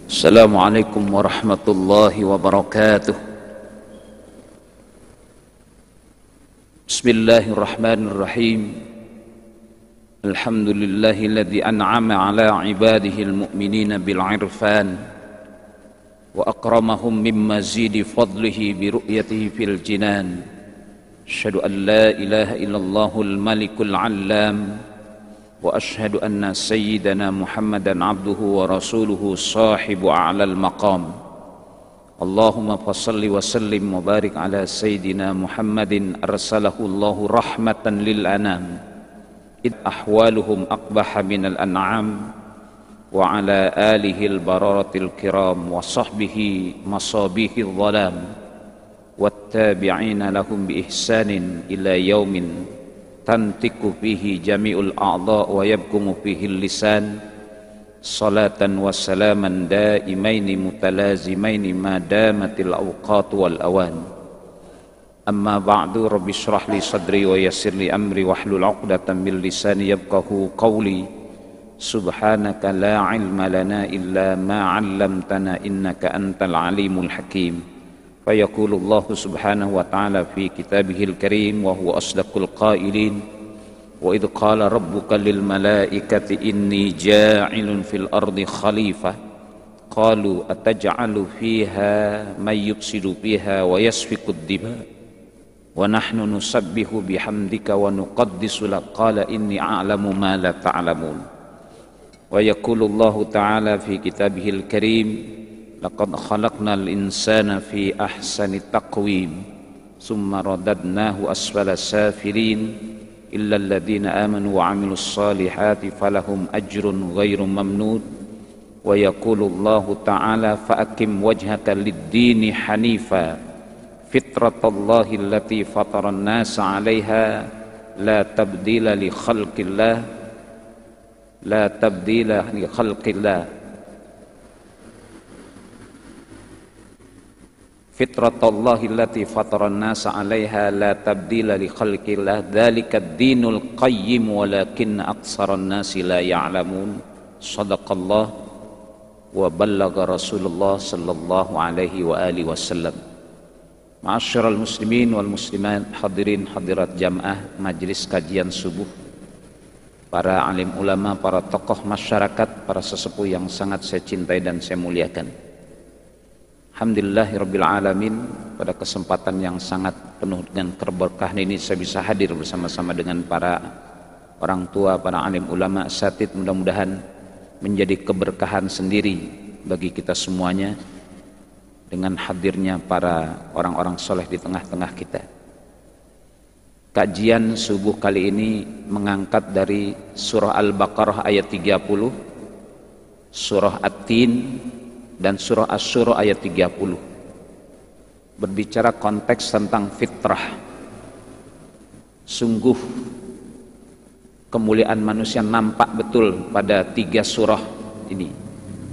Assalamualaikum warahmatullahi wabarakatuh. Bismillahirrahmanirrahim. Alhamdulillahilladzi an'ama ala ibadihil mu'minina bil irfan wa akramahum min mazidi fadlihi bi ru'yatihi fil jinan. Asyhadu an la ilaha illallahul malikul allam wa ashhadu anna sayyidana Muhammadan abduhu wa rasuluhu sahibu a'lal maqam. Allahumma fassalli wa sallim wa barik ala sayyidina Muhammadin arsalahu Allahu rahmatan lil anam id ahwaluhum aqbaha minal an'am wa ala alihi al-bararatil kiram wa sahbihi masabihi dhalam wattabi'ina lahum bi ihsanin ila yaumin tantiku fihi jami'ul a'dha wa yabkumu fihi lisan salatan wa salaman daimaini mutalazimaini ma damatil awqat wal awan. Amma ba'du, rabbi shrah li sadri wa yassir li amri wahlul 'uqdatam min lisani yafqahu qawli. Subhanaka la ilma lana illa ma 'allamtana innaka antal alimul hakim. فيقول الله سبحانه وتعالى في كتابه الكريم وهو أصدق القائلين وإذ قال ربك للملائكة إني جاعل في الأرض خليفة قالوا أتجعل فيها من يفسد فيها ويسفك الدماء ونحن نسبح بحمدك ونقدس لك قال إني أعلم ما لا تعلمون. ويقول الله تعالى في كتابه الكريم laqad khalaqnal insana fi ahsani taqwim summa radadnahu asfala safilin illa alladhina amanu wa 'amilus salihati falahum ajrun ghairu mamnun. Wa yaqulu Allahu ta'ala fa'akim wajhaka lid-dini hanifa fitratallahi allati fataran nasa 'alaiha la tabdila li khalqillah la tabdila li khalqillah fitratallahi allati fataran nasa 'alaiha la tabdila li khalqillah dzalikad dinul qayyim walakin aktsaran nasi la ya'lamun. Shadaqallah wa ballagha Rasulullah sallallahu alaihi wa alihi wasallam. Ma'asyiral muslimin wal muslimat, hadirin hadirat jamaah majelis kajian subuh, para alim ulama, para tokoh masyarakat, para sesepuh yang sangat saya cintai dan saya muliakan. Alhamdulillahirabbil alamin, pada kesempatan yang sangat penuh dengan keberkahan ini saya bisa hadir bersama-sama dengan para orang tua, para alim ulama, asatidz. Mudah-mudahan menjadi keberkahan sendiri bagi kita semuanya dengan hadirnya para orang-orang soleh di tengah-tengah kita. Kajian subuh kali ini mengangkat dari surah Al-Baqarah ayat 30, surah At-Tin dan surah Asy-Syura ayat 30, berbicara konteks tentang fitrah. Sungguh kemuliaan manusia nampak betul pada tiga surah ini,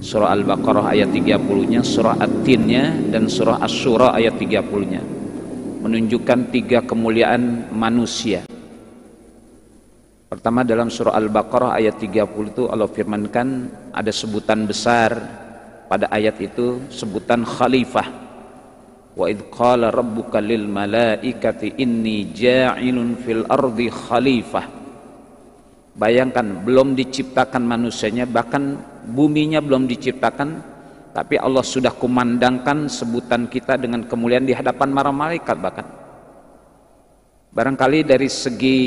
surah Al-Baqarah ayat 30-nya, surah At-Tin-nya, dan surah Asy-Syura ayat 30-nya, menunjukkan tiga kemuliaan manusia. Pertama, dalam surah Al-Baqarah ayat 30 itu Allah firmankan ada sebutan besar pada ayat itu, sebutan khalifah. Wa idh qala rabbuka lil malaikati inni ja'ilun fil ardi khalifah. Bayangkan, belum diciptakan manusianya, bahkan buminya belum diciptakan, tapi Allah sudah kumandangkan sebutan kita dengan kemuliaan di hadapan para malaikat. Bahkan barangkali dari segi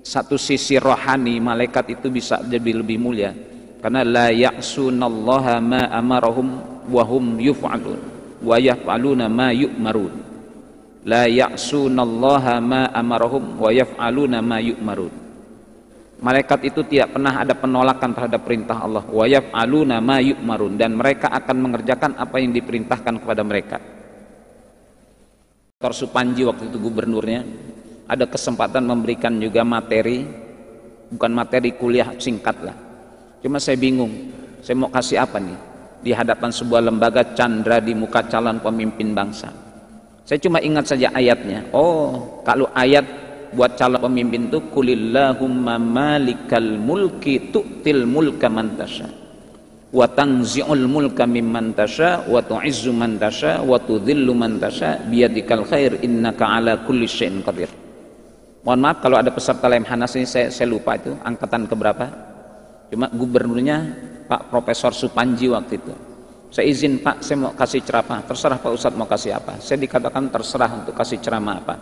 satu sisi rohani, malaikat itu bisa lebih mulia, karena la ya'sunallaha ma amarahum wa hum yuf'alun wa yaf'aluna ma yu'marun. La ya'sunallaha ma amarahum wa yaf'aluna ma yu'marun. Malaikat itu tidak pernah ada penolakan terhadap perintah Allah. Wa yaf'aluna ma yu'marun, dan mereka akan mengerjakan apa yang diperintahkan kepada mereka. Dr. Supanji waktu itu gubernurnya ada kesempatan memberikan juga materi, bukan materi kuliah singkat lah. Cuma saya bingung, saya mau kasih apa nih di hadapan sebuah lembaga candra di muka calon pemimpin bangsa. Saya cuma ingat saja ayatnya. Oh, kalau ayat buat calon pemimpin itu kulillahumma malikal mulki tu'til mulka man tasha wa tanzi'ul mulka mimman tasya wa tu'izzu man tasya wa tudhillu man tasya biyadikal khair innaka ala kulli syai'in qadir. Mohon maaf kalau ada peserta Lemhanas ini saya lupa itu angkatan keberapa. Cuma gubernurnya Pak Profesor Supanji waktu itu. Saya izin Pak, saya mau kasih ceramah. Terserah Pak Ustadz mau kasih apa. Saya dikatakan terserah untuk kasih ceramah apa.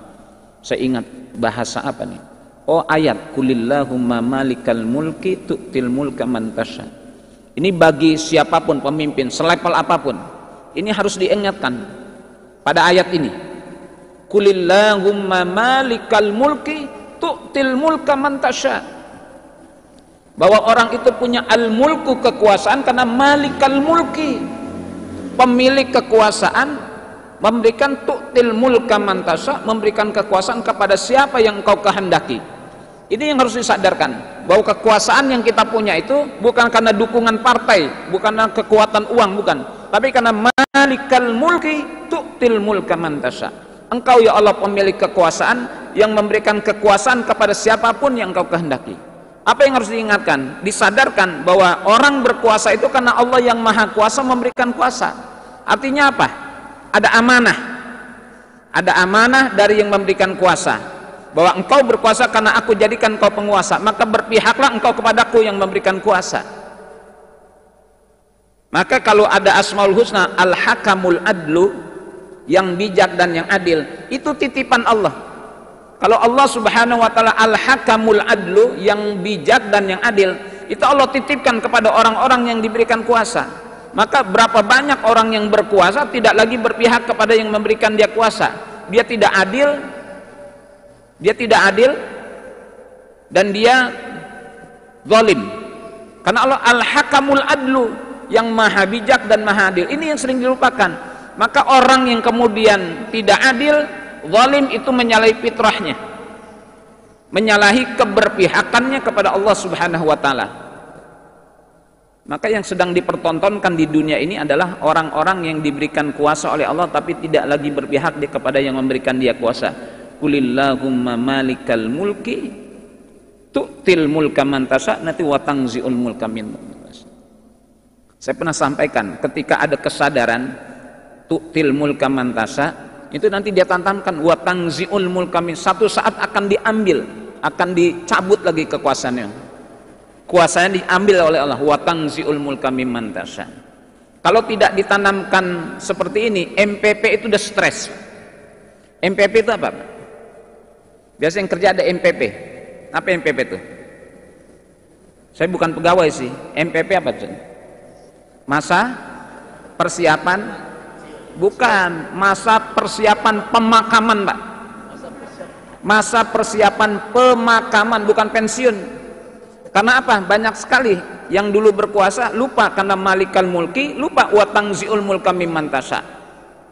Saya ingat bahasa apa nih? Oh ayat kulillahumma malikal mulki tu'til mulka man tasya. Ini bagi siapapun pemimpin selevel apapun. Ini harus diingatkan pada ayat ini. Kulillahumma malikal mulki tu'til mulka man tasya. Bahwa orang itu punya al-mulku kekuasaan karena malikal mulki, pemilik kekuasaan, memberikan tu'til mulka man tasya, memberikan kekuasaan kepada siapa yang engkau kehendaki. Ini yang harus disadarkan, bahwa kekuasaan yang kita punya itu bukan karena dukungan partai, bukan karena kekuatan uang, bukan, tapi karena malikal mulki tu'til mulka man tasya. Engkau ya Allah pemilik kekuasaan yang memberikan kekuasaan kepada siapapun yang engkau kehendaki. Apa yang harus diingatkan? Disadarkan bahwa orang berkuasa itu karena Allah yang maha kuasa memberikan kuasa. Artinya apa? Ada amanah. Ada amanah dari yang memberikan kuasa, bahwa engkau berkuasa karena aku jadikan engkau penguasa, maka berpihaklah engkau kepadaku yang memberikan kuasa. Maka kalau ada Asmaul Husna Al-Hakamul Adlu, yang bijak dan yang adil, itu titipan Allah. Kalau Allah Subhanahu wa taala Al-Hakamul Adlu, yang bijak dan yang adil, itu Allah titipkan kepada orang-orang yang diberikan kuasa. Maka berapa banyak orang yang berkuasa tidak lagi berpihak kepada yang memberikan dia kuasa. Dia tidak adil, dan dia zalim. Karena Allah Al-Hakamul Adlu, yang maha bijak dan maha adil. Ini yang sering dilupakan. Maka orang yang kemudian tidak adil, zalim, itu menyalahi fitrahnya, menyalahi keberpihakannya kepada Allah Subhanahu wa taala. Maka yang sedang dipertontonkan di dunia ini adalah orang-orang yang diberikan kuasa oleh Allah tapi tidak lagi berpihak kepada yang memberikan dia kuasa. Kulillahumma malikal mulki tu'til mulka man tasya nanti wa tanzi'ul mulka min tasya. Saya pernah sampaikan, ketika ada kesadaran tu'til mulka man tasya, itu nanti dia tantamkan wa tanzi'ul mulka min, satu saat akan diambil, akan dicabut lagi kekuasaannya. Kuasanya diambil oleh Allah, wa tanzi'ul mulka mimman tasya. Kalau tidak ditanamkan seperti ini, MPP itu udah stres. MPP itu apa? Biasa yang kerja ada MPP. Apa MPP itu? Saya bukan pegawai sih. MPP apa itu? Masa persiapan? Bukan, masa persiapan pemakaman, Pak. Masa persiapan pemakaman, bukan pensiun. Karena apa? Banyak sekali yang dulu berkuasa lupa karena malikal mulki, lupa wa tanzi'ul mulka mimman tasya.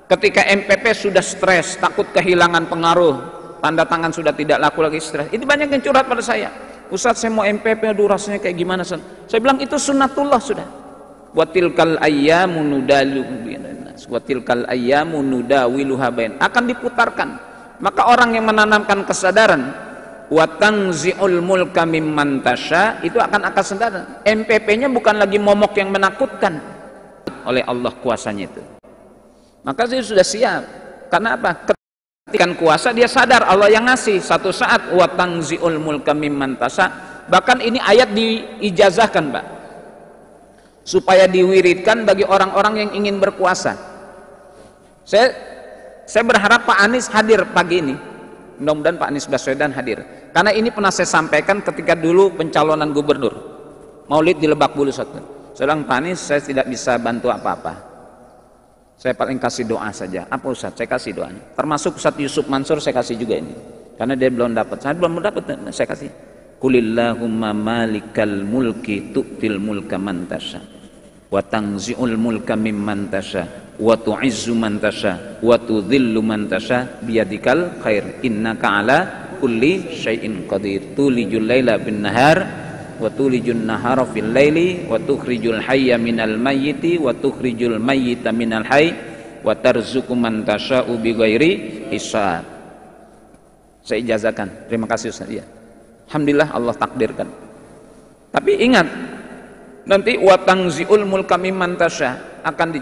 Ketika MPP sudah stres, takut kehilangan pengaruh, tanda tangan sudah tidak laku lagi, stres. Ini banyak yang curhat pada saya. Ustaz, saya mau MPP, aduh rasanya kayak gimana? Saya bilang itu sunnatullah sudah. Wa tilkal ayyamu nudawiluha bain, akan diputarkan. Maka orang yang menanamkan kesadaran wa tanzi'ul mulka mimman tasya, itu akan sadar. MPP-nya bukan lagi momok yang menakutkan, oleh Allah kuasanya itu. Maka dia sudah siap. Karena apa? Ketika kuasa dia sadar Allah yang ngasih. Satu saat wa tanzi'ul mulka mimman tasya. Bahkan ini ayat diijazahkan, Pak, supaya diwiridkan bagi orang-orang yang ingin berkuasa. Saya berharap Pak Anies hadir pagi ini. Mudah-mudahan Pak Anies Baswedan hadir. Karena ini pernah saya sampaikan ketika dulu pencalonan gubernur. Maulid di Lebak Bulus. Saya bilang, Pak Anies, saya tidak bisa bantu apa-apa. Saya paling kasih doa saja. Apa Ustaz? Saya kasih doanya. Termasuk Ustaz Yusuf Mansur saya kasih juga ini. Karena dia belum dapat. Saya belum dapat, saya kasih. Kulillahumma malikal mulki tu'til mulka man tasya wa tanzi'ul mulka mimman tasya wa tu'izzu man tasya wa tudhillu man tasya biyadikal khair innaka ala kulli syai'in qadir tulijul laila bin nahar wa tulijun nahara fil laili wa tukhrijul hayya minal mayyiti wa tukhrijul mayyita minal hayy wa tarzuqu man tasya'u bighairi hisab. Saya ijazahkan. Terima kasih Ustaz. Ya. Alhamdulillah Allah takdirkan. Tapi ingat, Nanti wa tangzi'ul mulka mimman tasya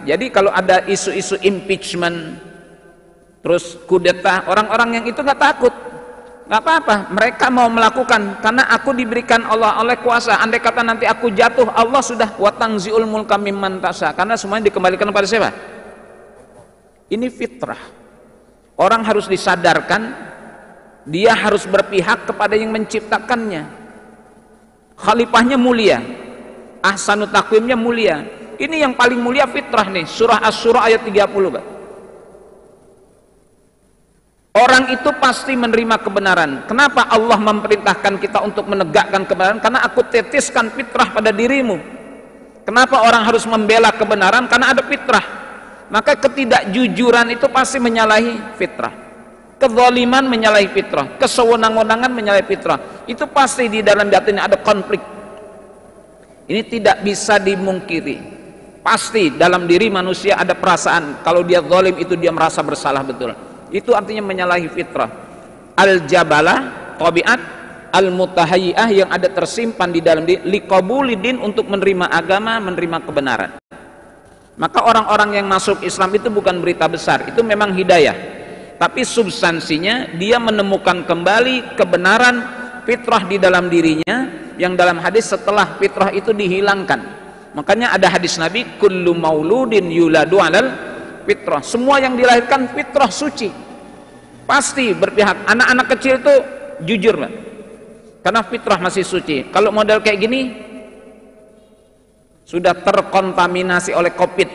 jadi kalau ada isu-isu impeachment terus kudeta, orang-orang yang itu nggak takut, nggak apa-apa, mereka mau melakukan karena aku diberikan Allah oleh kuasa. Andai kata nanti aku jatuh, Allah sudah wa tangzi'ul mulka mimman tasya, karena semuanya dikembalikan kepada siapa? Ini fitrah. Orang harus disadarkan, dia harus berpihak kepada yang menciptakannya. Khalifahnya mulia, ahsanu takwimnya mulia. Ini yang paling mulia fitrah nih, surah Asy-Syura ayat 30, Pak. Orang itu pasti menerima kebenaran. Kenapa Allah memerintahkan kita untuk menegakkan kebenaran? Karena aku tetiskan fitrah pada dirimu. Kenapa orang harus membela kebenaran? Karena ada fitrah. Maka ketidakjujuran itu pasti menyalahi fitrah. Kezaliman menyalahi fitrah. Kesewenang-wenangan menyalahi fitrah. Itu pasti di dalam batinnya ada konflik. Ini tidak bisa dimungkiri. Pasti dalam diri manusia ada perasaan kalau dia zalim itu dia merasa bersalah betul. Itu artinya menyalahi fitrah. Al-jabalah, tabiat, al-mutahayyi'ah yang ada tersimpan di dalam diri, liqabulidin untuk menerima agama, menerima kebenaran. Maka orang-orang yang masuk Islam itu bukan berita besar, itu memang hidayah. Tapi substansinya dia menemukan kembali kebenaran fitrah di dalam dirinya, yang dalam hadis setelah fitrah itu dihilangkan. Makanya ada hadis Nabi, kullu mauludin yuladu alal fitrah. Semua yang dilahirkan fitrah suci. Pasti berpihak. Anak-anak kecil itu jujur, Pak. Karena fitrah masih suci. Kalau model kayak gini sudah terkontaminasi oleh Covid.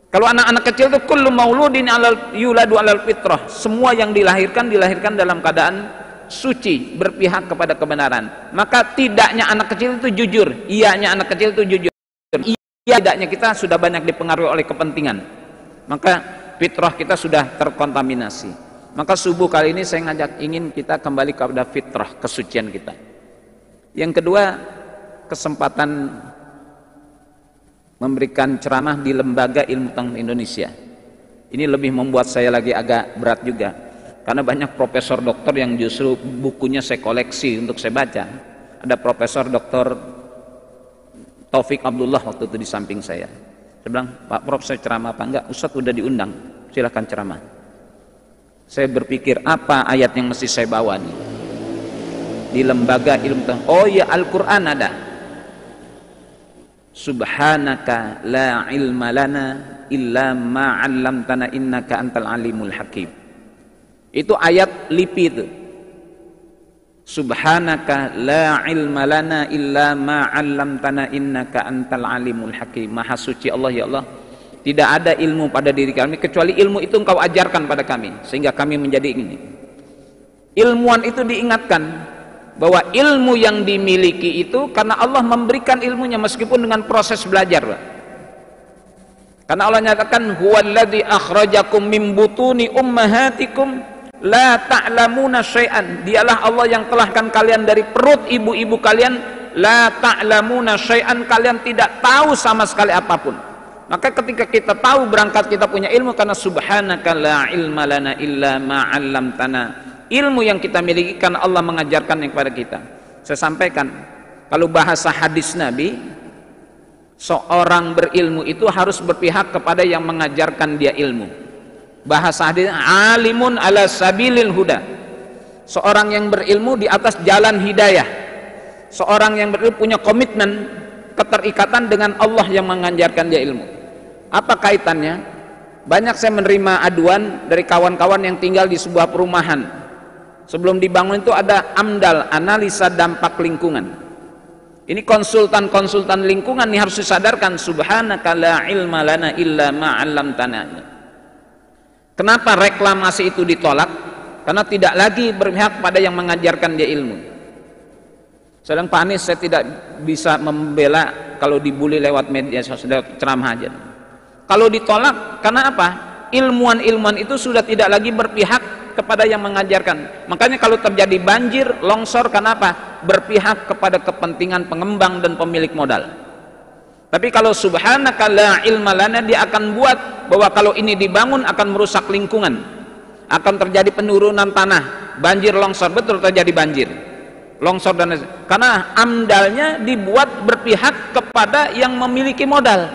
Kalau anak-anak kecil itu kullu mauludin yuladu alal fitrah. Semua yang dilahirkan dalam keadaan suci, berpihak kepada kebenaran. Maka tidaknya anak kecil itu jujur, iyanya anak kecil itu jujur, iya tidaknya kita sudah banyak dipengaruhi oleh kepentingan. Maka fitrah kita sudah terkontaminasi. Maka subuh kali ini saya ingin kita kembali kepada fitrah, kesucian kita. Yang kedua, kesempatan memberikan ceramah di Lembaga Ilmu Pengetahuan Indonesia. Ini lebih membuat saya lagi agak berat juga. Karena banyak profesor doktor yang justru bukunya saya koleksi untuk saya baca. Ada Profesor Doktor Taufik Abdullah waktu itu di samping saya. Saya bilang, Pak Prof, saya ceramah apa? Enggak, Ustadz udah diundang, silahkan ceramah. Saya berpikir, apa ayat yang mesti saya bawa nih di Lembaga Ilmu Pengetahuan? Oh ya, Al-Quran ada. Subhanaka la ilma lana illa ma 'allamtana innaka antal alimul hakim. Itu ayat LIPI itu. Subhanaka la ilma lana illa ma 'allamtana innaka antal alimul hakim. Maha suci Allah, ya Allah, tidak ada ilmu pada diri kami kecuali ilmu itu Engkau ajarkan pada kami sehingga kami menjadi ini. Ilmuwan itu diingatkan bahwa ilmu yang dimiliki itu karena Allah memberikan ilmunya meskipun dengan proses belajar, Pak. Karena Allah nyatakan huwallazi akhrajakum min butuni ummahatikum la ta'lamuna syai'an. Dialah Allah yang telahkan kalian dari perut ibu-ibu kalian, la ta'lamuna syai'an, kalian tidak tahu sama sekali apapun. Maka ketika kita tahu berangkat kita punya ilmu karena subhanaka la ilma lana illa ma 'allamtana. Ilmu yang kita miliki karena Allah mengajarkan yang kepada kita. Saya sampaikan, kalau bahasa hadis Nabi, seorang berilmu itu harus berpihak kepada yang mengajarkan dia ilmu. Bahasa hadis, alimun ala sabilil huda. Seorang yang berilmu di atas jalan hidayah. Seorang yang berilmu punya komitmen, keterikatan dengan Allah yang mengajarkan dia ilmu. Apa kaitannya? Banyak saya menerima aduan dari kawan-kawan yang tinggal di sebuah perumahan. Sebelum dibangun itu ada AMDAL, analisa dampak lingkungan. Ini konsultan-konsultan lingkungan ini harus disadarkan, subhanaka la ilma lana illa ma 'allamtana. Kenapa reklamasi itu ditolak? Karena tidak lagi berpihak pada yang mengajarkan dia ilmu. Sedang Pak Anies, saya tidak bisa membela kalau dibully lewat media sosial, ceramah aja. Kalau ditolak, karena apa? Ilmuwan-ilmuwan itu sudah tidak lagi berpihak kepada yang mengajarkan. Makanya kalau terjadi banjir, longsor, karena apa? Berpihak kepada kepentingan pengembang dan pemilik modal. Tapi kalau subhanaka la ilma lana, dia akan buat bahwa kalau ini dibangun akan merusak lingkungan, akan terjadi penurunan tanah, banjir, longsor, betul terjadi banjir. longsor dan karena amdalnya dibuat berpihak kepada yang memiliki modal.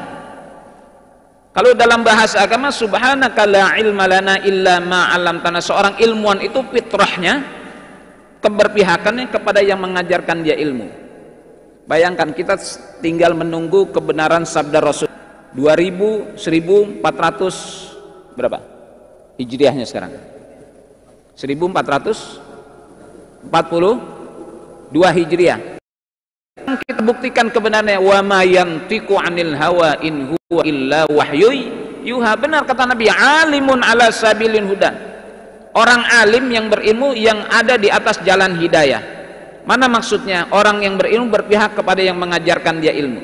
Kalau dalam bahasa agama, subhanaka la ilma lana illa ma 'allamtana, seorang ilmuwan itu fitrahnya, keberpihakannya kepada yang mengajarkan dia ilmu. Bayangkan kita tinggal menunggu kebenaran sabda Rasul 1400 berapa hijriahnya sekarang, 1442 hijriah. Kita buktikan kebenarannya, wa ma yantiqu 'anil hawa in huwa illa wahyu yuha. Benar kata Nabi, alimun ala sabilin huda, orang alim yang berilmu yang ada di atas jalan hidayah. Mana maksudnya? Orang yang berilmu berpihak kepada yang mengajarkan dia ilmu.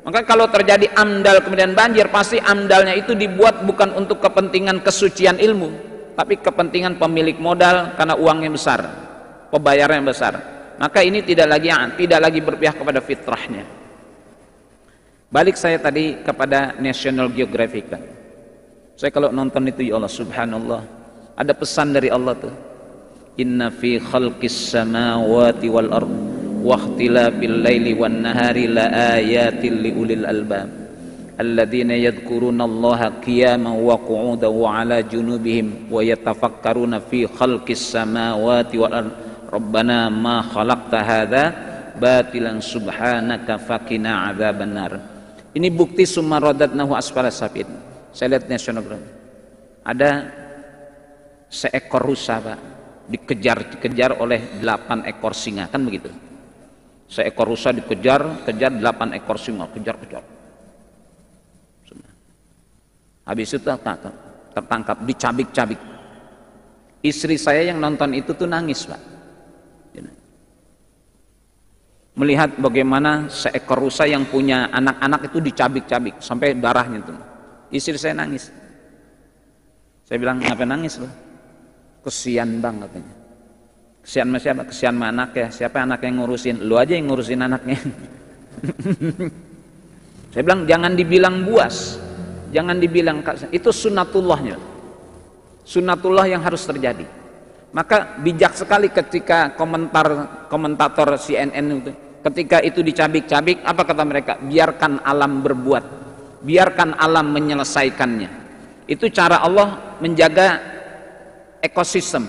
Maka kalau terjadi amdal kemudian banjir, pasti amdalnya itu dibuat bukan untuk kepentingan kesucian ilmu, tapi kepentingan pemilik modal karena uangnya besar, pembayarannya besar. Maka ini tidak lagi berpihak kepada fitrahnya. Balik saya tadi kepada National Geographic kan. Saya kalau nonton itu, ya Allah subhanallah, ada pesan dari Allah tuh. Inna fi khalqis samawati wal ard wa ikhtilafil laili wan nahari la ayatin liulil albab alladzina yadhkurunallaha qiyaman wa qu'udan wa ala junubihim wa yatafakkaruna fi khalqis samawati wal ard Rabbana ma khalaqta hadza batilan subhanaka faqina adzabannar. Ini bukti summa radatnahu asfala safin. Saya lihat National Geographic, ada seekor rusa Pak dikejar oleh 8 ekor singa, kan begitu. Seekor rusa kejar 8 ekor singa, kejar. Habis itu tertangkap, dicabik-cabik. Istri saya yang nonton itu tuh nangis Pak, melihat bagaimana seekor rusa yang punya anak-anak itu dicabik-cabik sampai darahnya tuh. Istri saya nangis. Saya bilang, ngapain nangis lo? Kesian bang katanya. Kesian sama siapa? Kesian sama anak ya. Siapa anak yang ngurusin? Lu aja yang ngurusin anaknya. Saya bilang, jangan dibilang buas, jangan dibilang, itu sunnatullahnya, sunnatullah yang harus terjadi. Maka bijak sekali ketika komentator CNN itu, ketika itu dicabik-cabik, apa kata mereka? Biarkan alam berbuat, biarkan alam menyelesaikannya. Itu cara Allah menjaga ekosistem,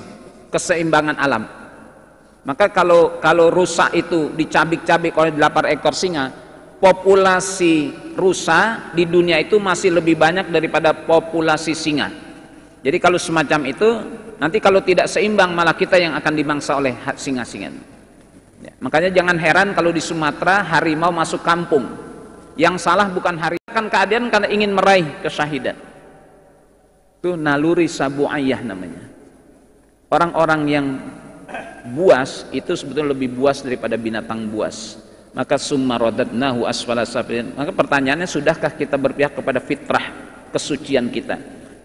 keseimbangan alam. Maka kalau rusa itu dicabik-cabik oleh 8 ekor singa, populasi rusa di dunia itu masih lebih banyak daripada populasi singa. Jadi kalau semacam itu, nanti kalau tidak seimbang malah kita yang akan dimangsa oleh singa-singa. Ya, makanya jangan heran kalau di Sumatera harimau masuk kampung. Yang salah bukan harimau, kan keadaan karena ingin meraih kesyahidan. Itu naluri sabu'iyah namanya. Orang-orang yang buas itu sebetulnya lebih buas daripada binatang buas. Maka summa radadnahu asfala safilin. Maka pertanyaannya, sudahkah kita berpihak kepada fitrah kesucian kita,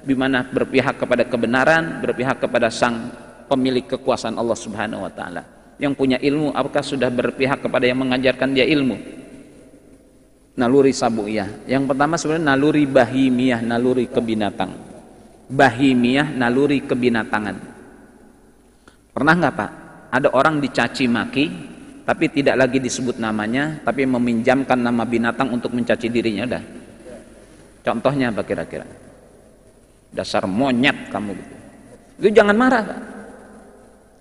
di mana berpihak kepada kebenaran, berpihak kepada sang pemilik kekuasaan Allah Subhanahu wa taala. Yang punya ilmu, apakah sudah berpihak kepada yang mengajarkan dia ilmu? Naluri sabu'iyah. Yang pertama sebenarnya naluri bahimiyah, naluri kebinatang. Bahimiyah, naluri kebinatangan. Pernah nggak Pak, ada orang dicaci maki tapi tidak lagi disebut namanya, tapi meminjamkan nama binatang untuk mencaci dirinya? Udah. Contohnya apa kira-kira? Dasar monyet kamu gitu. Itu jangan marah Pak.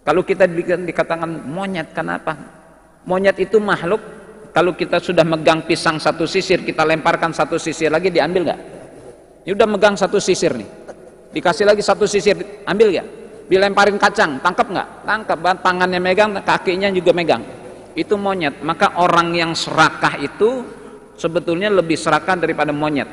Kalau kita dikatakan monyet, kenapa? Monyet itu makhluk, kalau kita sudah megang pisang satu sisir, kita lemparkan satu sisir lagi, diambil nggak? Ini udah megang satu sisir nih, dikasih lagi satu sisir, ambil nggak? Dilemparin kacang, tangkap nggak? Tangkap. Tangannya megang, kakinya juga megang. Itu monyet. Maka orang yang serakah itu sebetulnya lebih serakah daripada monyet.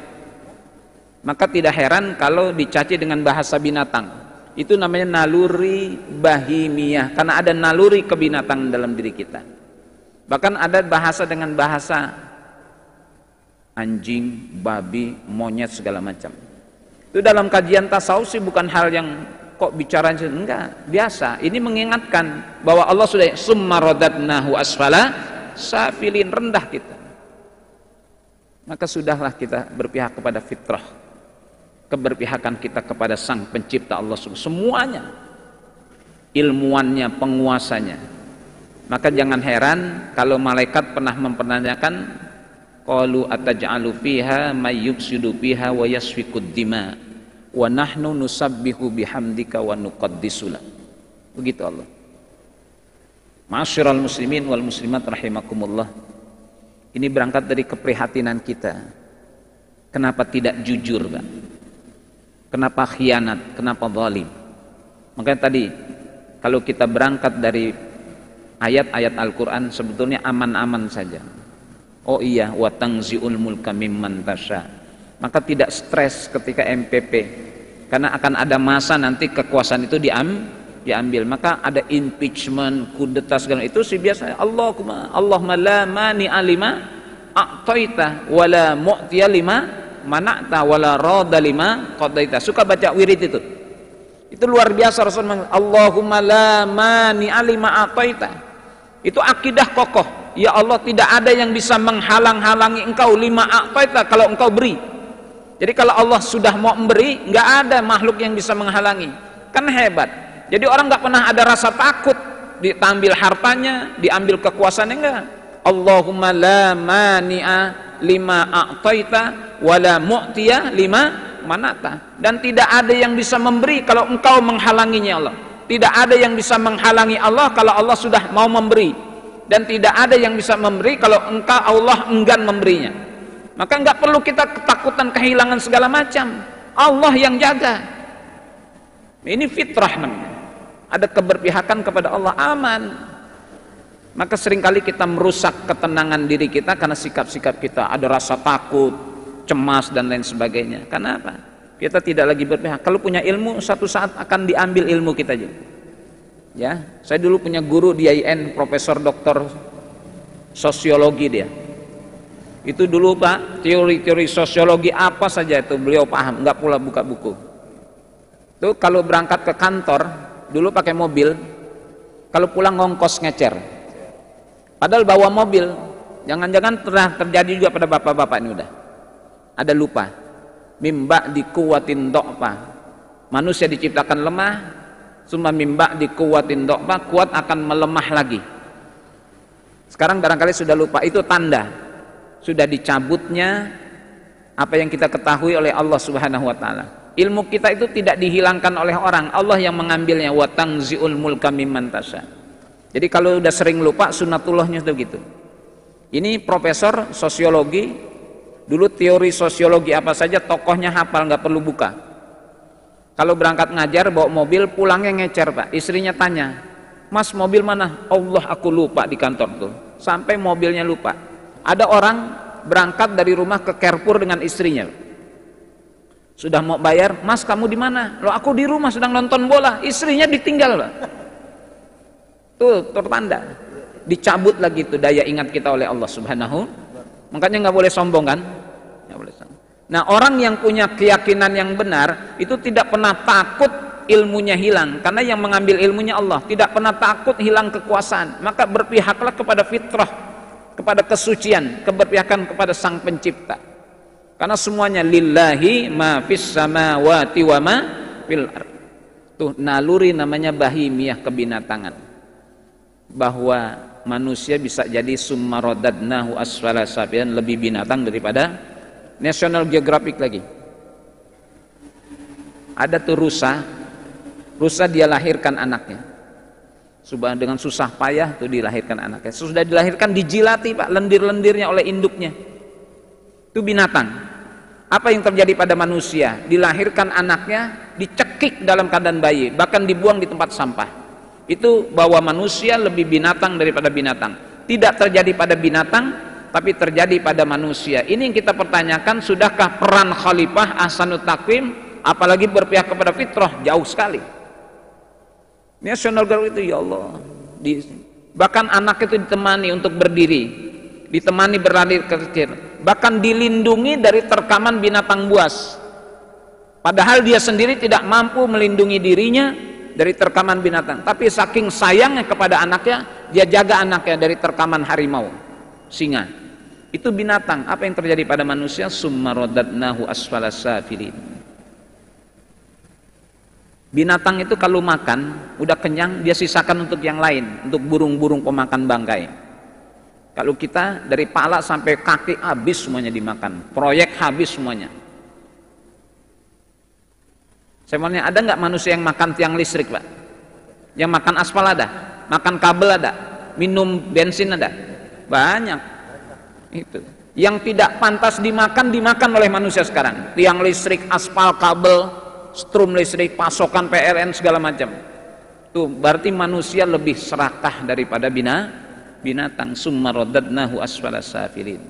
Maka tidak heran kalau dicaci dengan bahasa binatang. Itu namanya naluri bahimiyah, karena ada naluri kebinatangan dalam diri kita. Bahkan ada bahasa dengan bahasa anjing, babi, monyet, segala macam. Itu dalam kajian tasawuf sih bukan hal yang kok bicara, enggak, biasa. Ini mengingatkan bahwa Allah sudah summa radadnahu asfala safilin, rendah kita. Maka sudahlah kita berpihak kepada fitrah, keberpihakan kita kepada sang pencipta Allah semuanya, ilmuannya, penguasanya. Maka jangan heran kalau malaikat pernah mempertanyakan, qalu ataj'alu fiha may yufsidu fiha wa yasfikud dima wa nahnu nusabbihu bihamdika wa nuqaddisu lak. Begitu Allah. Ma'asyiral muslimin wal muslimat rahimakumullah. Ini berangkat dari keprihatinan kita. Kenapa tidak jujur, Pak? Kenapa khianat? Kenapa zalim? Makanya tadi kalau kita berangkat dari ayat-ayat Al-Quran sebetulnya aman-aman saja. Oh iya, wa tangzi'ul mulka mimman tasya. Maka tidak stres ketika MPP, karena akan ada masa nanti kekuasaan itu diambil. Maka ada impeachment, kudeta segala itu sih biasa. Allahumma la mani'a lima a'taita wa la mu'tiya lima mana'ta wa la radha lima qadaita. Suka baca wirid itu. Itu luar biasa Rasulullah. Allahumma la mani'a lima a'taita. Itu akidah kokoh. Ya Allah, tidak ada yang bisa menghalang-halangi engkau lima a'taita kalau engkau beri. Jadi kalau Allah sudah mau memberi, nggak ada makhluk yang bisa menghalangi. Kan hebat. Jadi orang nggak pernah ada rasa takut diambil hartanya, diambil kekuasaannya, enggak. Allahumma la mani'a lima a'taita wa la mu'tiya lima manata. Dan tidak ada yang bisa memberi kalau engkau menghalanginya Allah. Tidak ada yang bisa menghalangi Allah kalau Allah sudah mau memberi, dan tidak ada yang bisa memberi kalau engkau Allah enggan memberinya. Maka enggak perlu kita ketakutan kehilangan segala macam. Allah yang jaga. Ini fitrah namanya. Ada keberpihakan kepada Allah, aman. Maka seringkali kita merusak ketenangan diri kita karena sikap-sikap kita. Ada rasa takut, cemas dan lain sebagainya. Karena apa? Kita tidak lagi berpihak. Kalau punya ilmu, satu saat akan diambil ilmu kita juga. Ya, saya dulu punya guru di IAIN, Profesor Doktor Sosiologi dia. Itu dulu Pak, teori-teori sosiologi apa saja itu beliau paham, nggak pula buka buku. Tuh kalau berangkat ke kantor, dulu pakai mobil, kalau pulang ngongkos ngecer. Padahal bawa mobil, jangan-jangan pernah terjadi juga pada bapak-bapak ini udah. Ada lupa. Mimba dikuwatin do'pa, manusia diciptakan lemah, summa mimba dikuwatin do'pa, kuat akan melemah lagi. Sekarang barangkali sudah lupa, itu tanda sudah dicabutnya apa yang kita ketahui oleh Allah Subhanahu wa taala. Ilmu kita itu tidak dihilangkan oleh orang, Allah yang mengambilnya. Wa tangzi'ul mulka mimman tasya. Jadi kalau udah sering lupa, sunatullahnya itu gitu. Ini profesor sosiologi. Dulu teori sosiologi apa saja tokohnya hafal, nggak perlu buka. Kalau berangkat ngajar bawa mobil, pulangnya ngecer Pak. Istrinya tanya, Mas mobil mana? Allah, aku lupa di kantor tuh. Sampai mobilnya lupa. Ada orang berangkat dari rumah ke Carrefour dengan istrinya. Sudah mau bayar, Mas kamu di mana? Loh aku di rumah sedang nonton bola. Istrinya ditinggal Pak. Tuh tertanda. Dicabut lagi tuh daya ingat kita oleh Allah Subhanahu. Makanya nggak boleh sombong kan? Nggak boleh sombong. Nah orang yang punya keyakinan yang benar itu tidak pernah takut ilmunya hilang, karena yang mengambil ilmunya Allah. Tidak pernah takut hilang kekuasaan. Maka berpihaklah kepada fitrah, kepada kesucian, keberpihakan kepada Sang Pencipta. Karena semuanya lillahi ma fis samawati wa ma fil ardh. Tuh naluri namanya bahimiyah, kebinatangan. Bahwa manusia bisa jadi summa radadnahu asfala safilan, lebih binatang daripada National Geographic lagi. Ada tuh rusa dia lahirkan anaknya. Dengan susah payah tuh dilahirkan anaknya. Sudah dilahirkan dijilati Pak lendir-lendirnya oleh induknya. Itu binatang. Apa yang terjadi pada manusia? Dilahirkan anaknya dicekik dalam keadaan bayi, bahkan dibuang di tempat sampah. Itu bahwa manusia lebih binatang daripada binatang. Tidak terjadi pada binatang, tapi terjadi pada manusia. Ini yang kita pertanyakan, sudahkah peran khalifah ahsanut taqwim, apalagi berpihak kepada fitrah, jauh sekali. National Guard itu ya Allah. Bahkan anak itu ditemani untuk berdiri, ditemani berlari kecil, bahkan dilindungi dari terkaman binatang buas. Padahal dia sendiri tidak mampu melindungi dirinya dari terkaman binatang, tapi saking sayangnya kepada anaknya, dia jaga anaknya dari terkaman harimau, singa. Itu binatang. Apa yang terjadi pada manusia? Summa radadnahu asfala safilin. Binatang itu kalau makan, udah kenyang, dia sisakan untuk yang lain, untuk burung-burung pemakan bangkai. Kalau kita dari pala sampai kaki habis semuanya dimakan, proyek habis semuanya. Saya mau nanya, ada nggak manusia yang makan tiang listrik, Pak? Yang makan aspal ada? Makan kabel ada? Minum bensin ada? Banyak. Itu. Yang tidak pantas dimakan oleh manusia sekarang. Tiang listrik, aspal, kabel, strum listrik, pasokan PLN segala macam. Tuh berarti manusia lebih serakah daripada binatang. Summa radadnahu asfala safilin.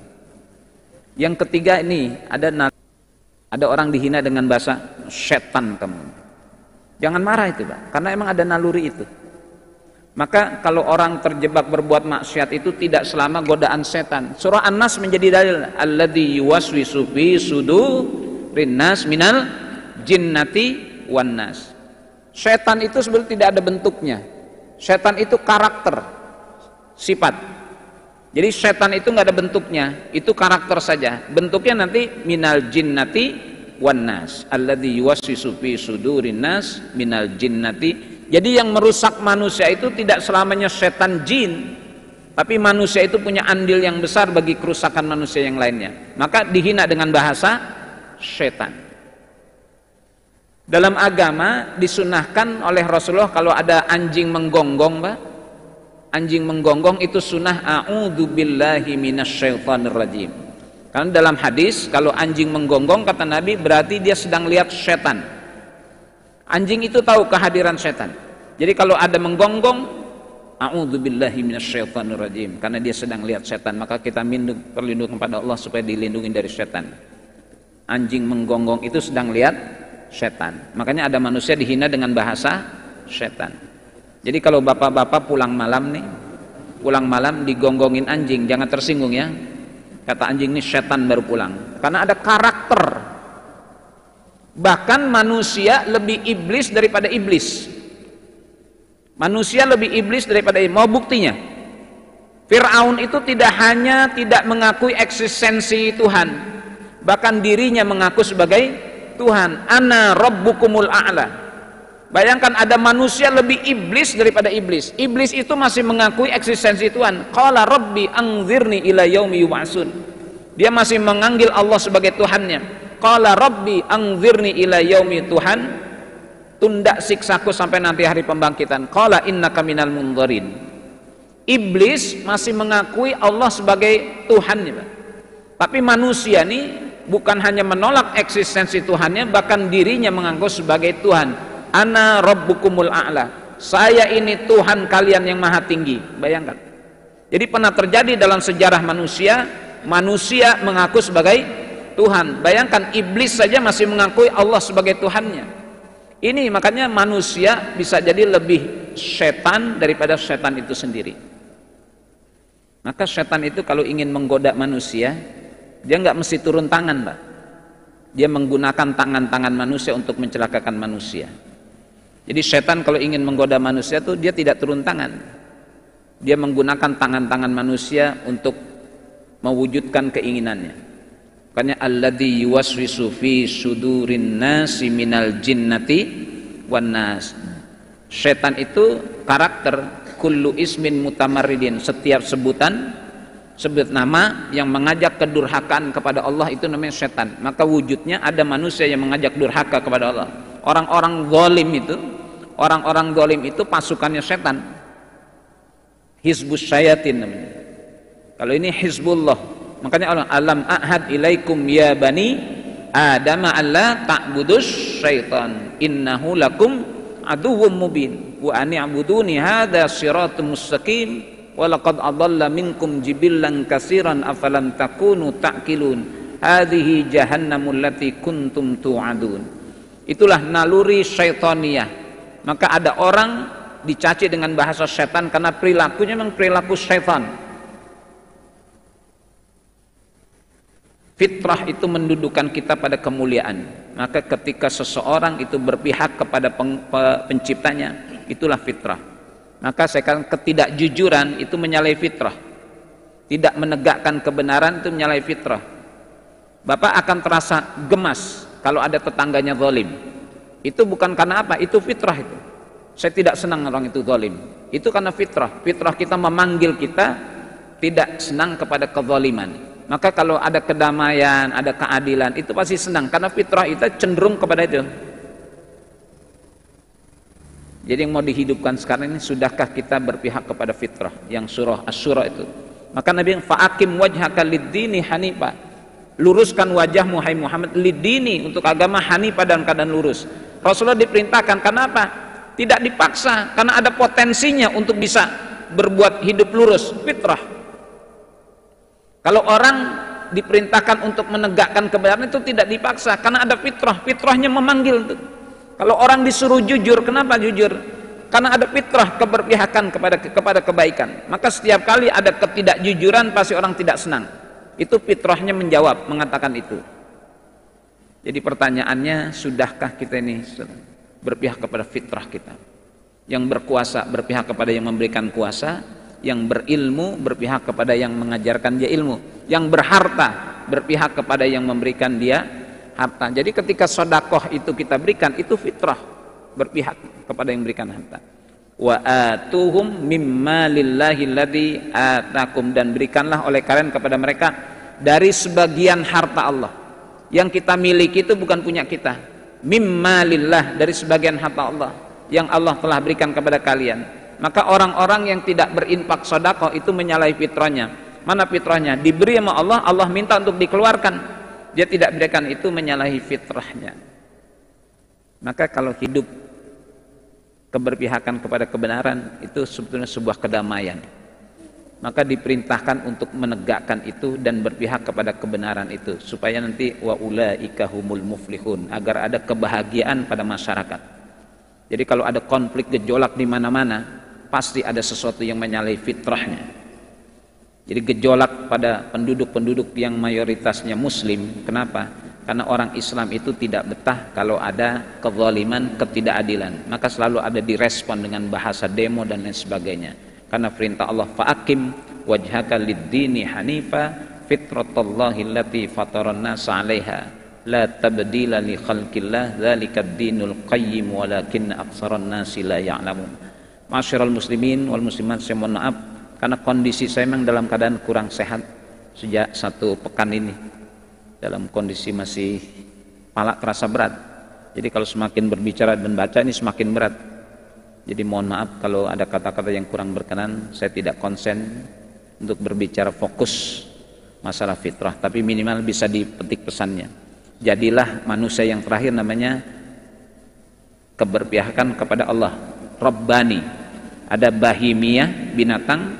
Yang ketiga ini ada orang dihina dengan bahasa setan kamu. Jangan marah itu, Pak, karena emang ada naluri itu. Maka kalau orang terjebak berbuat maksiat itu tidak selama godaan setan. Surah An-Nas menjadi dalil, alladzi yuwaswisu fi sudurin nas minal jinnati wan nas. Setan itu sebenarnya tidak ada bentuknya. Setan itu karakter, sifat. Jadi setan itu nggak ada bentuknya, itu karakter saja. Bentuknya nanti minal jinnati wan nas. Alladzi yuwaswisu fi sudurin nas minal jinnati. Jadi yang merusak manusia itu tidak selamanya setan jin, tapi manusia itu punya andil yang besar bagi kerusakan manusia yang lainnya. Maka dihina dengan bahasa setan. Dalam agama disunahkan oleh Rasulullah kalau ada anjing menggonggong, Pak, anjing menggonggong itu sunnah a'udzubillahi minasyaitonir rajim. Karena dalam hadis kalau anjing menggonggong kata Nabi berarti dia sedang lihat setan. Anjing itu tahu kehadiran setan. Jadi kalau ada menggonggong, a'udzubillahi minasyaitonir rajim, karena dia sedang lihat setan, maka kita berlindung kepada Allah supaya dilindungi dari setan. Anjing menggonggong itu sedang lihat setan. Makanya ada manusia dihina dengan bahasa setan. Jadi kalau bapak-bapak pulang malam digonggongin anjing, jangan tersinggung ya. Kata anjing ini setan baru pulang. Karena ada karakter. Bahkan manusia lebih iblis daripada iblis. Manusia lebih iblis daripada iblis. Mau buktinya? Fir'aun itu tidak hanya tidak mengakui eksistensi Tuhan, bahkan dirinya mengaku sebagai Tuhan. Ana rabbukumul a'la. Bayangkan ada manusia lebih iblis daripada iblis. Iblis itu masih mengakui eksistensi Tuhan. Qala rabbi anzirni ila yaumi yub'atsun. Dia masih menganggil Allah sebagai Tuhannya. Qala rabbi anzirni ila yaumi, Tuhan tunda siksaku sampai nanti hari pembangkitan. Qala innaka minal mundzirin. Iblis masih mengakui Allah sebagai Tuhannya, tapi manusia ini bukan hanya menolak eksistensi Tuhannya, bahkan dirinya mengaku sebagai Tuhan. Ana rabbukumul a'la. Saya ini Tuhan kalian yang maha tinggi. Bayangkan. Jadi pernah terjadi dalam sejarah manusia mengaku sebagai Tuhan. Bayangkan iblis saja masih mengakui Allah sebagai Tuhannya. Ini makanya manusia bisa jadi lebih setan daripada setan itu sendiri. Maka setan itu kalau ingin menggoda manusia, dia nggak mesti turun tangan, Pak. Dia menggunakan tangan-tangan manusia untuk mencelakakan manusia. Jadi setan kalau ingin menggoda manusia tuh dia tidak turun tangan. Dia menggunakan tangan-tangan manusia untuk mewujudkan keinginannya. Makanya alladzi yuwaswisu fi sudurin nasi minal jinnati wan nas. Setan itu karakter kullu ismin mutamarridin, setiap sebut nama yang mengajak kedurhakaan kepada Allah itu namanya setan. Maka wujudnya ada manusia yang mengajak durhaka kepada Allah. Orang-orang zalim itu pasukannya setan. Hizbus syayatin namanya. Kalau ini hizbullah. Makanya Allah alam ahad ilaikum ya bani Adam alla ta'budus syaitan innahu lakum aduwwum mubin wa an i'buduni hadza siratum mustaqim wa laqad adalla minkum jibillan katsiran afalam takunu ta'qilun hadhihi jahannamul lati kuntum tu'adun. Itulah naluri syaitaniyah. Maka ada orang dicaci dengan bahasa setan karena perilakunya memang perilaku syaitan. Fitrah itu mendudukan kita pada kemuliaan. Maka ketika seseorang itu berpihak kepada penciptanya, itulah fitrah. Maka saya katakan ketidakjujuran itu menyalahi fitrah. Tidak menegakkan kebenaran itu menyalahi fitrah. Bapak akan terasa gemas kalau ada tetangganya zalim. Itu bukan karena apa, itu fitrah itu. Saya tidak senang orang itu zalim. Itu karena fitrah. Fitrah kita memanggil kita tidak senang kepada kezaliman. Maka kalau ada kedamaian, ada keadilan, itu pasti senang karena fitrah kita cenderung kepada itu. Jadi yang mau dihidupkan sekarang ini, sudahkah kita berpihak kepada fitrah yang surah Asy-Syura itu? Maka Nabi yang fa'akim wajhaka lid-dini hanifa. Luruskan wajahmu hai Muhammad lid-dini, untuk agama hanifa dan keadaan lurus. Rasulullah diperintahkan, kenapa? Tidak dipaksa, karena ada potensinya untuk bisa berbuat hidup lurus, fitrah. Kalau orang diperintahkan untuk menegakkan kebenaran itu tidak dipaksa, karena ada fitrah, fitrahnya memanggil. Kalau orang disuruh jujur, kenapa jujur? Karena ada fitrah keberpihakan kepada kebaikan. Maka setiap kali ada ketidakjujuran pasti orang tidak senang. Itu fitrahnya menjawab, mengatakan itu. Jadi pertanyaannya, sudahkah kita ini berpihak kepada fitrah kita? Yang berkuasa berpihak kepada yang memberikan kuasa, yang berilmu berpihak kepada yang mengajarkan dia ilmu, yang berharta berpihak kepada yang memberikan dia harta. Jadi ketika sedekah itu kita berikan, itu fitrah, berpihak kepada yang memberikan harta. Wa atuhum mimma lillahi alladzi atakum, dan berikanlah oleh kalian kepada mereka dari sebagian harta Allah. Yang kita miliki itu bukan punya kita. Mimma lillah, dari sebagian harta Allah yang Allah telah berikan kepada kalian. Maka orang-orang yang tidak berinfak sedekah itu menyalahi fitrahnya. Mana fitrahnya? Diberi sama Allah, Allah minta untuk dikeluarkan. Dia tidak berikan, itu menyalahi fitrahnya. Maka kalau hidup keberpihakan kepada kebenaran itu sebetulnya sebuah kedamaian. Maka diperintahkan untuk menegakkan itu dan berpihak kepada kebenaran itu, supaya nanti wa ulaika humul muflihun, agar ada kebahagiaan pada masyarakat. Jadi kalau ada konflik gejolak di mana-mana, pasti ada sesuatu yang menyalahi fitrahnya. Jadi gejolak pada penduduk-penduduk yang mayoritasnya muslim. Kenapa? Karena orang Islam itu tidak betah kalau ada kezaliman, ketidakadilan. Maka selalu ada direspon dengan bahasa demo dan lain sebagainya. Karena perintah Allah, fa'akim wajhaka lid-dini hanifa fitratallahi allati fataran nasa 'alaiha la tabdila li khalqillah dzalikad dinul qayyim walakin aktsaran nasi la ya'lamun. Ma'asyiral muslimin wal muslimat, saya mohon maaf karena kondisi saya memang dalam keadaan kurang sehat sejak 1 pekan ini, dalam kondisi masih kepala terasa berat. Jadi kalau semakin berbicara dan baca ini semakin berat. Jadi mohon maaf kalau ada kata-kata yang kurang berkenan. Saya tidak konsen untuk berbicara fokus masalah fitrah, tapi minimal bisa dipetik pesannya. Jadilah manusia yang terakhir, namanya keberpihakan kepada Allah, Rabbani. Ada bahimiyah, binatang,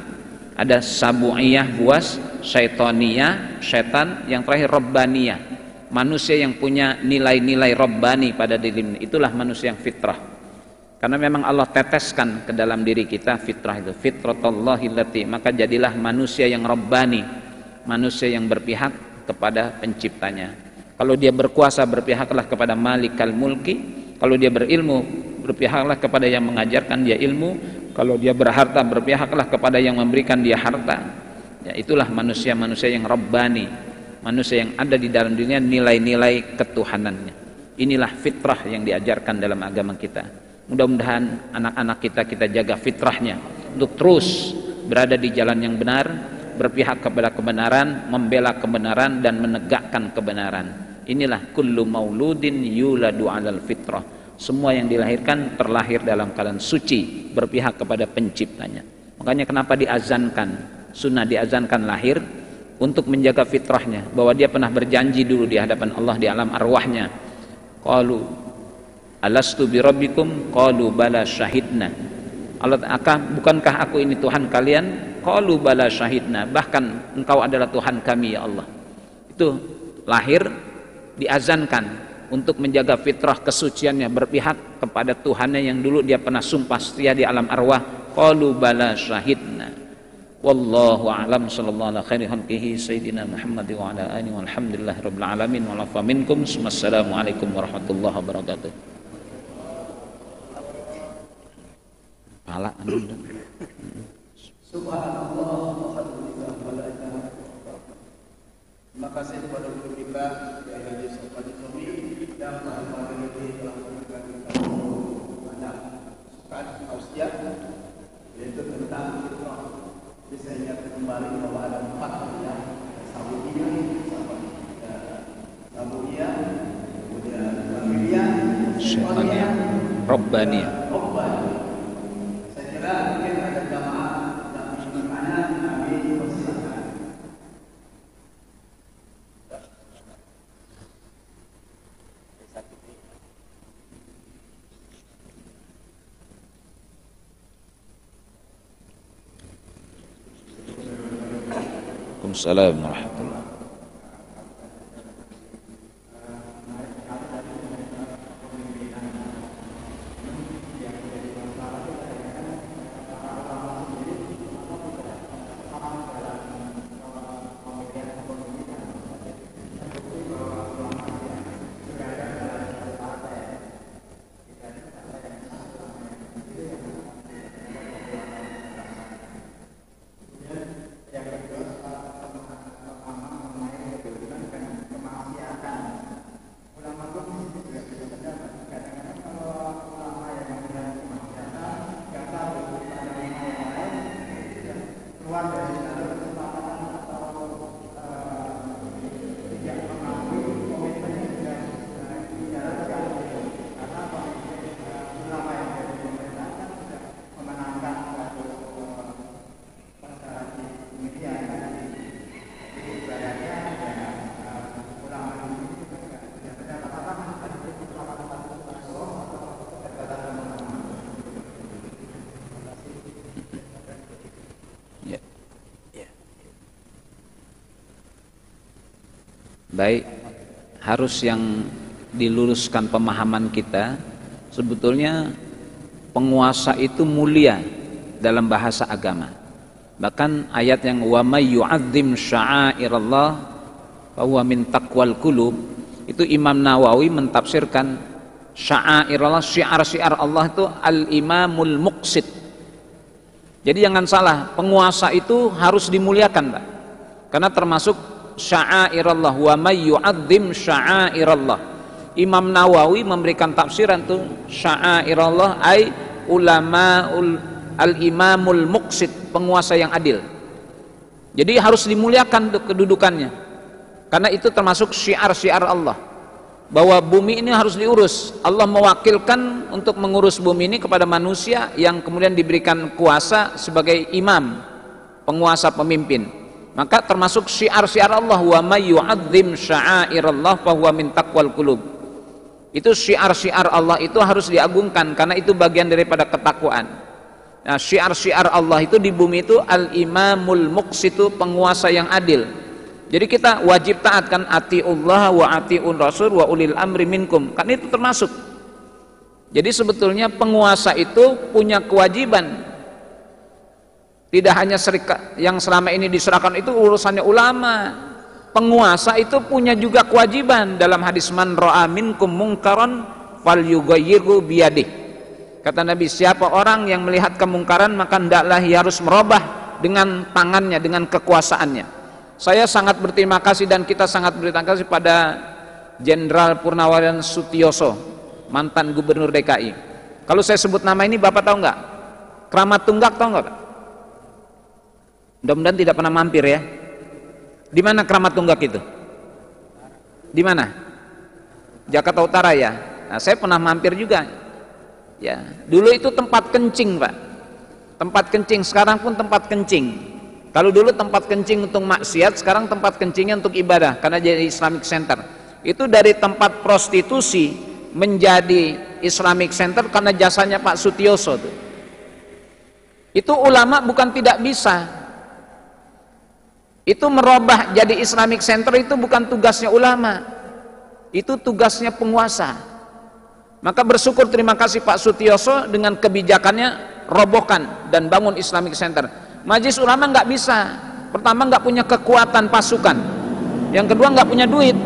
ada sabu'iyah, buas, syaitoniyah, setan, yang terakhir Rabbaniyah, manusia yang punya nilai-nilai Rabbani pada diri. Itulah manusia yang fitrah. Karena memang Allah teteskan ke dalam diri kita fitrah itu, fitratallahi allati. Maka jadilah manusia yang Rabbani, manusia yang berpihak kepada penciptanya. Kalau dia berkuasa, berpihaklah kepada Malikal Mulki. Kalau dia berilmu, berpihaklah kepada yang mengajarkan dia ilmu. Kalau dia berharta, berpihaklah kepada yang memberikan dia harta. Ya, itulah manusia-manusia yang Rabbani, manusia yang ada di dalam dunia nilai-nilai ketuhanannya. Inilah fitrah yang diajarkan dalam agama kita. Mudah-mudahan anak-anak kita jaga fitrahnya untuk terus berada di jalan yang benar, berpihak kepada kebenaran, membela kebenaran dan menegakkan kebenaran. Inilah kullu mauludin yuladu 'alal fitrah. Semua yang dilahirkan terlahir dalam keadaan suci, berpihak kepada penciptanya. Makanya kenapa diazankan, sunnah diazankan lahir untuk menjaga fitrahnya, bahwa dia pernah berjanji dulu di hadapan Allah di alam arwahnya. Qalu alastu birabbikum qalu bala syahidna. Allah, bukankah aku ini Tuhan kalian? Qalu bala syahidna, bahkan engkau adalah Tuhan kami ya Allah. Itu lahir diazankan untuk menjaga fitrah kesuciannya, berpihak kepada Tuhannya yang dulu dia pernah sumpah setia di alam arwah. Qalu bala syahidna. Wallahu a'lam. Sallallahu ala khairi khalqihi sayyidina Muhammad wa ala alihi walhamdulillahi rabbil alamin wa lafa minkum. Wassalamualaikum warahmatullahi wabarakatuh. Pala Subhanallah, alhamdulillah, walhamdulillah. Terima kasih kepada guru kita, Kiai Haji Sofwan Sobi, yang telah memberikan Rabbaniyah. Saya kira mungkin ada jamaah yang bertanya, kami persilakan. Waalaikumsalam warahmatullahi. Baik, harus yang diluruskan pemahaman kita, sebetulnya penguasa itu mulia dalam bahasa agama. Bahkan ayat yang wa may yu'azzim sya'airallah fa huwa min taqwal qulub, itu Imam Nawawi mentafsirkan sya'airallah, syiar-syiar Allah itu al-imamul muqsid. Jadi jangan salah, penguasa itu harus dimuliakan, Pak. Karena termasuk sya'airallah, wa may yu'azzim sya'airallah. Imam Nawawi memberikan tafsiran tuh sya'airallah ay ulamaul al-imamul muqsid, penguasa yang adil. Jadi harus dimuliakan kedudukannya, karena itu termasuk syiar-syiar Allah, bahwa bumi ini harus diurus. Allah mewakilkan untuk mengurus bumi ini kepada manusia yang kemudian diberikan kuasa sebagai imam, penguasa, pemimpin. Maka termasuk syiar-syiar Allah, wa may yu'azzim sya'airallah fa huwa min taqwal qulub. Itu syiar-syiar Allah itu harus diagungkan, karena itu bagian daripada ketakwaan. Nah, syiar-syiar Allah itu di bumi itu al-imamul muqsitu, penguasa yang adil. Jadi kita wajib taat, kan, atiullah wa atiun rasul wa ulil amri minkum, kan itu termasuk. Jadi sebetulnya penguasa itu punya kewajiban. Tidak hanya serikat yang selama ini diserahkan itu urusannya ulama. Penguasa itu punya juga kewajiban dalam hadis man ra'a minkum mungkaran falyughayyirhu biyadih. Kata Nabi, siapa orang yang melihat kemungkaran maka hendaklah ia harus merubah dengan tangannya, dengan kekuasaannya. Saya sangat berterima kasih dan kita sangat berterima kasih pada Jenderal Purnawirawan Sutioso, mantan Gubernur DKI. Kalau saya sebut nama ini Bapak tahu nggak? Keramat Tunggak tahu nggak, Pak? Mudah-mudahan tidak pernah mampir ya. Di mana Keramat Tunggak itu? Di mana? Jakarta Utara ya. Nah, saya pernah mampir juga. Ya, dulu itu tempat kencing, Pak. Tempat kencing, sekarang pun tempat kencing. Kalau dulu tempat kencing untuk maksiat, sekarang tempat kencingnya untuk ibadah, karena jadi Islamic Center. Itu dari tempat prostitusi menjadi Islamic Center karena jasanya Pak Sutioso tuh. Itu ulama bukan tidak bisa. Itu merubah jadi Islamic Center itu bukan tugasnya ulama, itu tugasnya penguasa. Maka bersyukur, terima kasih Pak Sutioso dengan kebijakannya robohkan dan bangun Islamic Center. Majelis ulama nggak bisa, pertama nggak punya kekuatan pasukan, yang kedua nggak punya duit.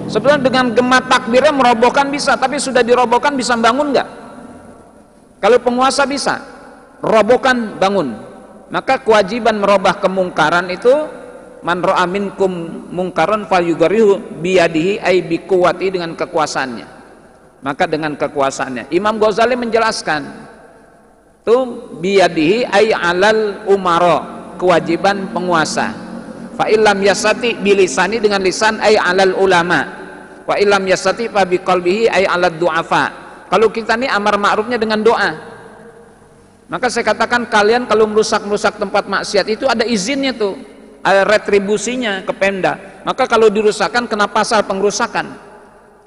Sebenarnya dengan gema takbirnya merobohkan bisa, tapi sudah dirobohkan bisa bangun nggak? Kalau penguasa bisa, robohkan bangun. Maka kewajiban merubah kemungkaran itu man ra'a minkum mungkaran falyughayyirhu biyadihi ay biquwwati, dengan kekuasaannya. Maka dengan kekuasaannya. Imam Ghazali menjelaskan itu biyadihi ay alal umara, kewajiban penguasa. Fa illam yasati bilisani, dengan lisan ay alal ulama. Wa illam yasati fa biqalbihi ay alad du'afa. Kalau kita ini amar ma'rufnya dengan doa. Maka saya katakan kalian kalau merusak tempat maksiat itu ada izinnya tuh, ada retribusinya ke Pemda. Maka kalau dirusakkan kena pasal pengerusakan.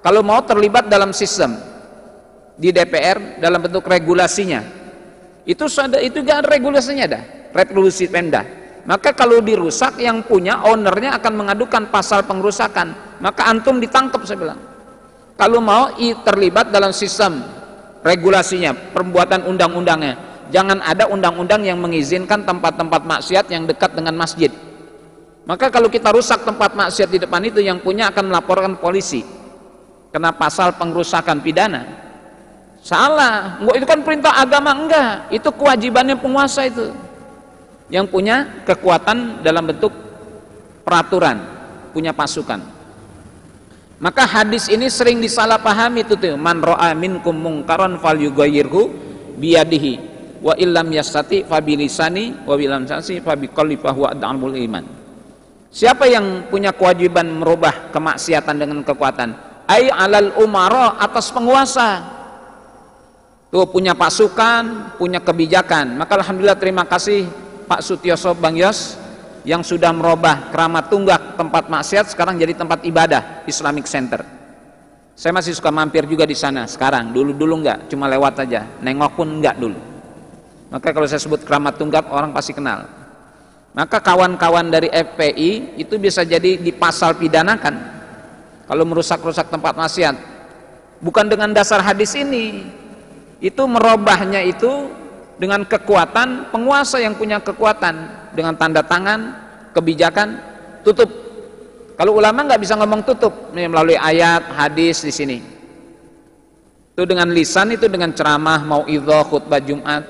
Kalau mau terlibat dalam sistem di DPR dalam bentuk regulasinya, itu gak ada regulasinya, ada retribusi Pemda. Maka kalau dirusak yang punya ownernya akan mengadukan pasal pengerusakan. Maka antum ditangkap, saya bilang. Kalau mau terlibat dalam sistem regulasinya, perbuatan undang-undangnya. Jangan ada undang-undang yang mengizinkan tempat-tempat maksiat yang dekat dengan masjid. Maka kalau kita rusak tempat maksiat di depan itu, yang punya akan melaporkan polisi, kena pasal pengerusakan pidana. Salah, enggak, itu kan perintah agama. Enggak, itu kewajibannya penguasa itu, yang punya kekuatan dalam bentuk peraturan, punya pasukan. Maka hadis ini sering disalahpahami itu tuh, man ra'a minkum mungkaran falyughayyirhu biyadihi wa illam yastati fa bilisani wa illam yastati fa biqalbi fa huwa ad'amul iman. Siapa yang punya kewajiban merubah kemaksiatan dengan kekuatan? Ai alal umara, atas penguasa. Tuh punya pasukan, punya kebijakan. Maka alhamdulillah, terima kasih Pak Sutioso Bang Yos yang sudah merubah Keramat Tunggak tempat maksiat sekarang jadi tempat ibadah Islamic Center. Saya masih suka mampir juga di sana sekarang. Dulu enggak, cuma lewat aja. Nengok pun enggak dulu. Maka kalau saya sebut Keramat Tunggak orang pasti kenal. Maka kawan-kawan dari FPI itu bisa jadi dipasal pidanakan kalau merusak-rusak tempat maksiat. Bukan dengan dasar hadis ini. Itu merubahnya itu dengan kekuatan penguasa yang punya kekuatan, dengan tanda tangan, kebijakan, tutup. Kalau ulama nggak bisa ngomong tutup melalui ayat, hadis di sini. Itu dengan lisan, itu dengan ceramah, mauidhah, khutbah Jumat,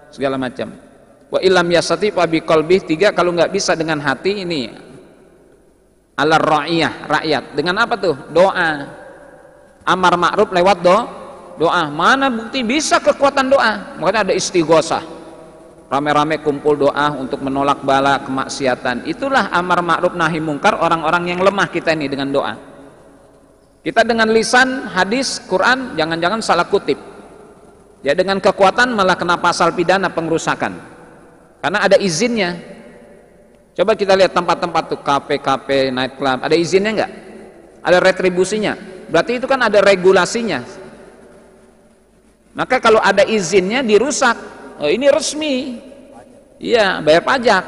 segala macam. Wa illam yastati fa biqalbih, 3 kalau nggak bisa dengan hati ini alar ra'iyah, rakyat. Dengan apa tuh? Doa. Amar ma'ruf lewat doa. Mana bukti bisa kekuatan doa? Makanya ada istighosah. Rame-rame kumpul doa untuk menolak bala kemaksiatan. Itulah amar ma'ruf nahi mungkar orang-orang yang lemah kita ini dengan doa. Kita dengan lisan, hadis, Quran jangan-jangan salah kutip. Ya dengan kekuatan malah kena pasal pidana pengerusakan. Karena ada izinnya. Coba kita lihat tempat-tempat tuh, kafe, night club, ada izinnya enggak? Ada retribusinya. Berarti itu kan ada regulasinya. Maka kalau ada izinnya dirusak, oh ini resmi. Iya, bayar pajak.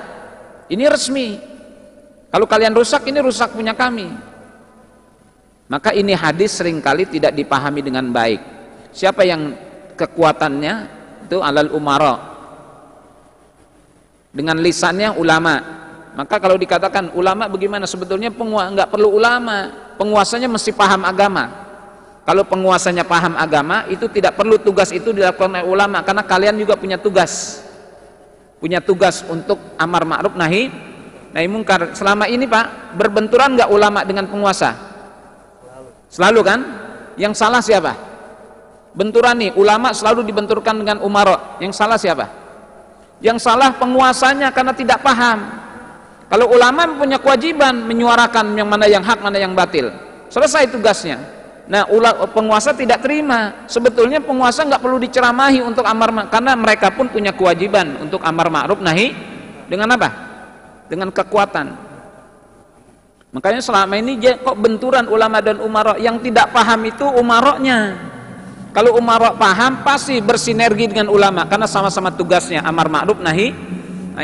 Ini resmi. Kalau kalian rusak, ini rusak punya kami. Maka ini hadis seringkali tidak dipahami dengan baik. Siapa yang kekuatannya itu alal umara, dengan lisannya ulama. Maka kalau dikatakan ulama bagaimana, sebetulnya nggak perlu ulama, penguasanya mesti paham agama. Kalau penguasanya paham agama, itu tidak perlu tugas itu dilakukan oleh ulama, karena kalian juga punya tugas untuk amar ma'ruf nahi mungkar. Selama ini Pak, berbenturan nggak ulama dengan penguasa? Selalu kan? Yang salah siapa? Benturan nih, ulama selalu dibenturkan dengan umara. Yang salah siapa? Yang salah penguasanya karena tidak paham. Kalau ulama punya kewajiban menyuarakan yang mana yang hak, mana yang batil. Selesai tugasnya. Nah, penguasa tidak terima. Sebetulnya penguasa nggak perlu diceramahi untuk amar ma'ruf, karena mereka pun punya kewajiban untuk amar ma'ruf nahi dengan apa? Dengan kekuatan. Makanya selama ini kok benturan ulama dan umara. Yang tidak paham itu umaroknya. Kalau umara paham pasti bersinergi dengan ulama, karena sama-sama tugasnya amar ma'ruf nahi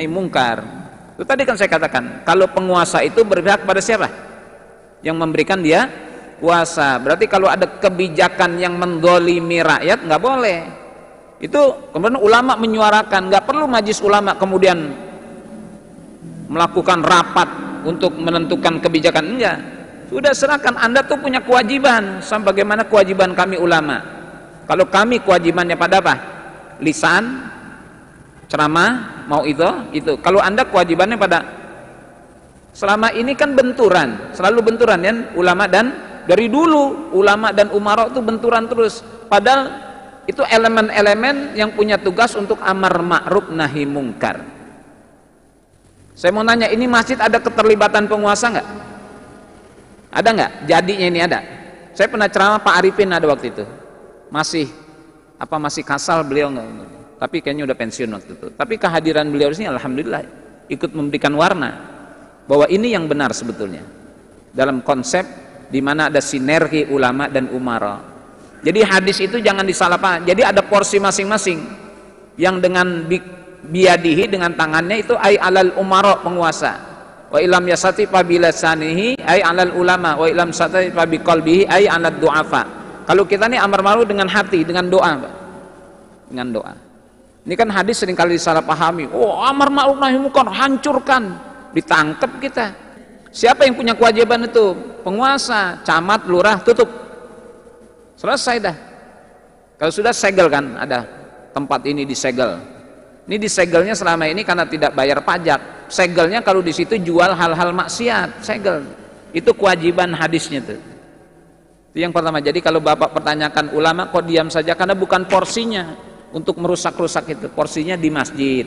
mungkar. Itu tadi kan saya katakan, kalau penguasa itu berpihak pada siapa? Yang memberikan dia kuasa. Berarti kalau ada kebijakan yang mendolimi rakyat nggak boleh. Itu kemudian ulama menyuarakan, nggak perlu majelis ulama kemudian melakukan rapat untuk menentukan kebijakan. Enggak. Sudah serahkan, Anda tuh punya kewajiban, sama bagaimana kewajiban kami ulama. Kalau kami kewajibannya pada apa? Lisan, ceramah, mauidhah, itu. Kalau Anda kewajibannya pada, selama ini kan benturan, selalu benturan kan, ulama dan, dari dulu ulama dan umara itu benturan terus. Padahal itu elemen-elemen yang punya tugas untuk amar ma'ruf nahi mungkar. Saya mau nanya, ini masjid ada keterlibatan penguasa nggak? Ada nggak? Jadinya ini ada. Saya pernah ceramah Pak Arifin ada waktu itu. Masih Apa masih kasal beliau enggak? Tapi kayaknya udah pensiun waktu itu. Tapi kehadiran beliau di sini alhamdulillah ikut memberikan warna bahwa ini yang benar sebetulnya. Dalam konsep di mana ada sinergi ulama dan umara. Jadi hadis itu jangan disalahpahami. Jadi ada porsi masing-masing. Yang dengan biadihi, dengan tangannya itu ay alal umara, penguasa. Wa ilam yasati fa bilasanihi ay alal ulama, wa ilam yasati fa biqalbihi ay alad du'afa. Kalau kita ini amar ma'ruf dengan hati, dengan doa, Pak. Dengan doa. Ini kan hadis seringkali disalahpahami. Oh, amar ma'ruf nahi munkar, hancurkan. Ditangkap kita. Siapa yang punya kewajiban itu? Penguasa, camat, lurah, tutup. Selesai dah. Kalau sudah segel kan, ada tempat ini disegel. Ini disegelnya selama ini karena tidak bayar pajak. Segelnya kalau di situ jual hal-hal maksiat, segel. Itu kewajiban hadisnya tuh. Itu yang pertama. Jadi kalau Bapak pertanyakan ulama kok diam saja, karena bukan porsinya untuk merusak-rusak itu. Porsinya di masjid.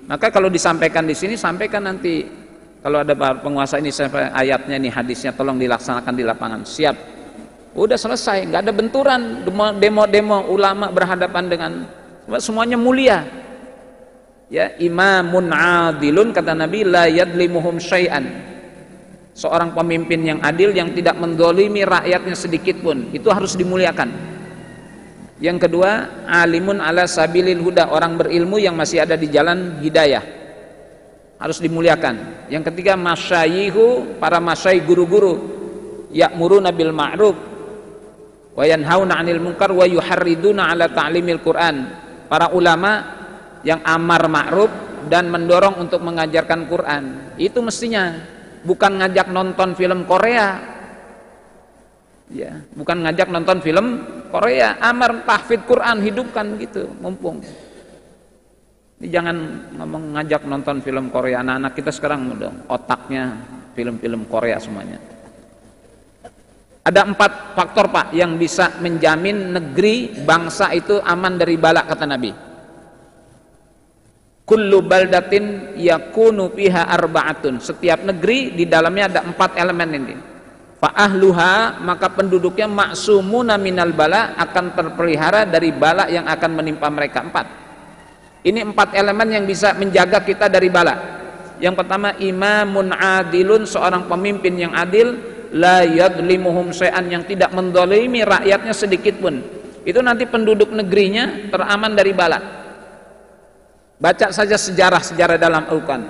Maka kalau disampaikan di sini, sampaikan nanti. Kalau ada penguasa ini sampai ayatnya nih, hadisnya tolong dilaksanakan di lapangan. Siap. Udah selesai, nggak ada benturan. Demo-demo ulama berhadapan dengan semuanya mulia. Ya, imamun adilun, kata Nabi, la yadlimuhum syai'an. Seorang pemimpin yang adil yang tidak mendolimi rakyatnya sedikit pun, itu harus dimuliakan. Yang kedua, alimun ala sabilil huda, orang berilmu yang masih ada di jalan hidayah, harus dimuliakan. Yang ketiga, masyayihu, para masyayikh, guru-guru, ya'muruna bil ma'ruf wa yanhauna 'anil munkar wa yuharriduna ala ta'limil Qur'an. Para ulama yang amar ma'ruf dan mendorong untuk mengajarkan Quran. Itu mestinya, bukan ngajak nonton film Korea. Ya, bukan ngajak nonton film Korea, amar tahfidz Quran, hidupkan gitu, mumpung. Ini jangan ngomong ngajak nonton film Korea. Anak-anak kita sekarang udah otaknya film-film Korea semuanya. Ada 4 faktor, Pak, yang bisa menjamin negeri, bangsa itu aman dari bala, kata Nabi. Kullu baldatin yakunu fiha arba'atun. Setiap negeri di dalamnya ada 4 elemen ini. Fa ahluha, maka penduduknya maksumuna minal bala, akan terpelihara dari bala yang akan menimpa mereka. 4. Ini 4 elemen yang bisa menjaga kita dari bala. Yang pertama, imamun adilun, seorang pemimpin yang adil, la yadlimuhum syai'an, yang tidak mendolimi rakyatnya sedikit pun. Itu nanti penduduk negerinya teraman dari bala. Baca saja sejarah-sejarah dalam Al-Quran,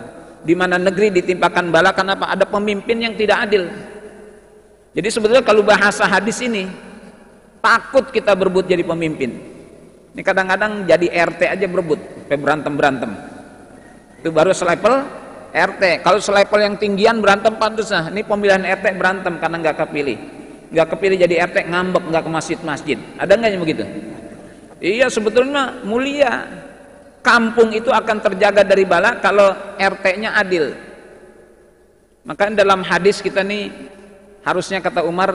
di mana negeri ditimpakan bala karena apa? Ada pemimpin yang tidak adil. Jadi sebetulnya kalau bahasa hadis ini, takut kita berebut jadi pemimpin. Ini kadang-kadang jadi RT aja berebut, sampai berantem-berantem. Itu baru selevel RT. Kalau selevel yang tinggian berantem pantas. Nah, ini pemilihan RT berantem karena nggak kepilih. Nggak kepilih jadi RT, ngambek, nggak ke masjid-masjid. Ada nggak yang begitu? Iya, sebetulnya mulia. Kampung itu akan terjaga dari bala kalau RT-nya adil. Maka dalam hadis kita nih harusnya, kata Umar,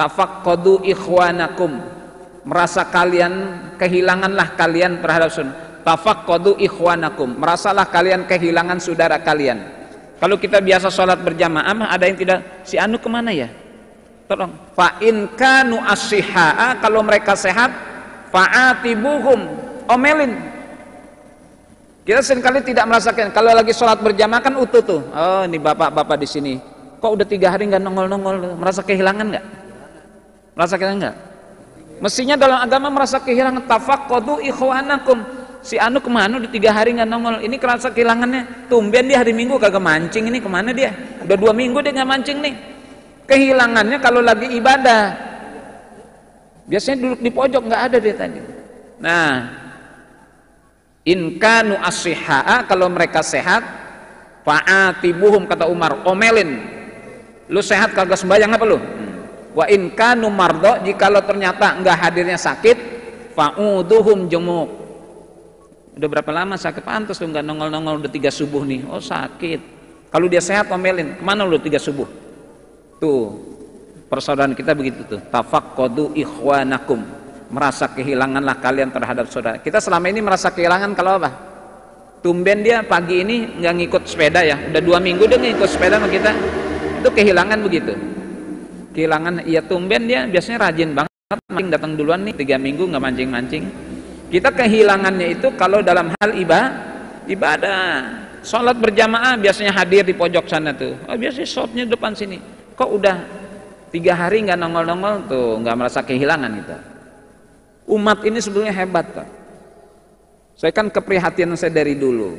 tafaqqadu ikhwanakum, merasa kalian kehilanganlah kalian terhadap sunnah. Tafaqqadu ikhwanakum, merasalah kalian kehilangan saudara kalian. Kalau kita biasa sholat berjamaah, ada yang tidak, si anu kemana ya? Tolong. Fa in kanu as-sihaa, kalau mereka sehat, fa'atibuhum, omelin. Kita seringkali tidak merasakan. Kalau lagi sholat berjamaah kan utuh tuh. Oh, ini bapak-bapak di sini. Kok udah 3 hari nggak nongol-nongol? Merasa kehilangan nggak? Merasa kehilangan nggak? Mestinya dalam agama merasa kehilangan. Tafaqqadu ikhwanakum. Si anu kemana? Udah 3 hari nggak nongol. Ini kerasa kehilangannya. Tumben dia hari Minggu kagak mancing. Ini kemana dia? Udah 2 minggu dia nggak mancing nih. Kehilangannya kalau lagi ibadah. Biasanya duduk di pojok, nggak ada dia tadi. Nah, in kanu as-sihaa, kalau mereka sehat, fa'atibuhum, kata Umar, omelin. Lu sehat kagak sembahyang apa lu? Wa in kanu mardo, jikalau ternyata enggak hadirnya sakit, fa'uduhum, jenguk. Udah berapa lama sakit? Pantas lu enggak nongol-nongol, udah 3 subuh nih. Oh, sakit. Kalau dia sehat, omelin. Kemana lu 3 subuh? Tuh, persaudaraan kita begitu tuh. Tafaqqadu ikhwanakum, merasa kehilanganlah kalian terhadap saudara. Kita selama ini merasa kehilangan kalau apa? Tumben dia pagi ini nggak ngikut sepeda ya, udah 2 minggu dia ngikut sepeda sama kita. Itu kehilangan begitu. Kehilangan, iya tumben dia biasanya rajin banget mancing, datang duluan nih 3 minggu nggak mancing-mancing. Kita kehilangannya itu kalau dalam hal ibadah. Sholat berjamaah biasanya hadir di pojok sana tuh. Oh, biasanya sholatnya depan sini. Kok udah 3 hari nggak nongol-nongol tuh, nggak merasa kehilangan kita. Umat ini sebetulnya hebat, Pak. Saya kan keprihatinan saya dari dulu.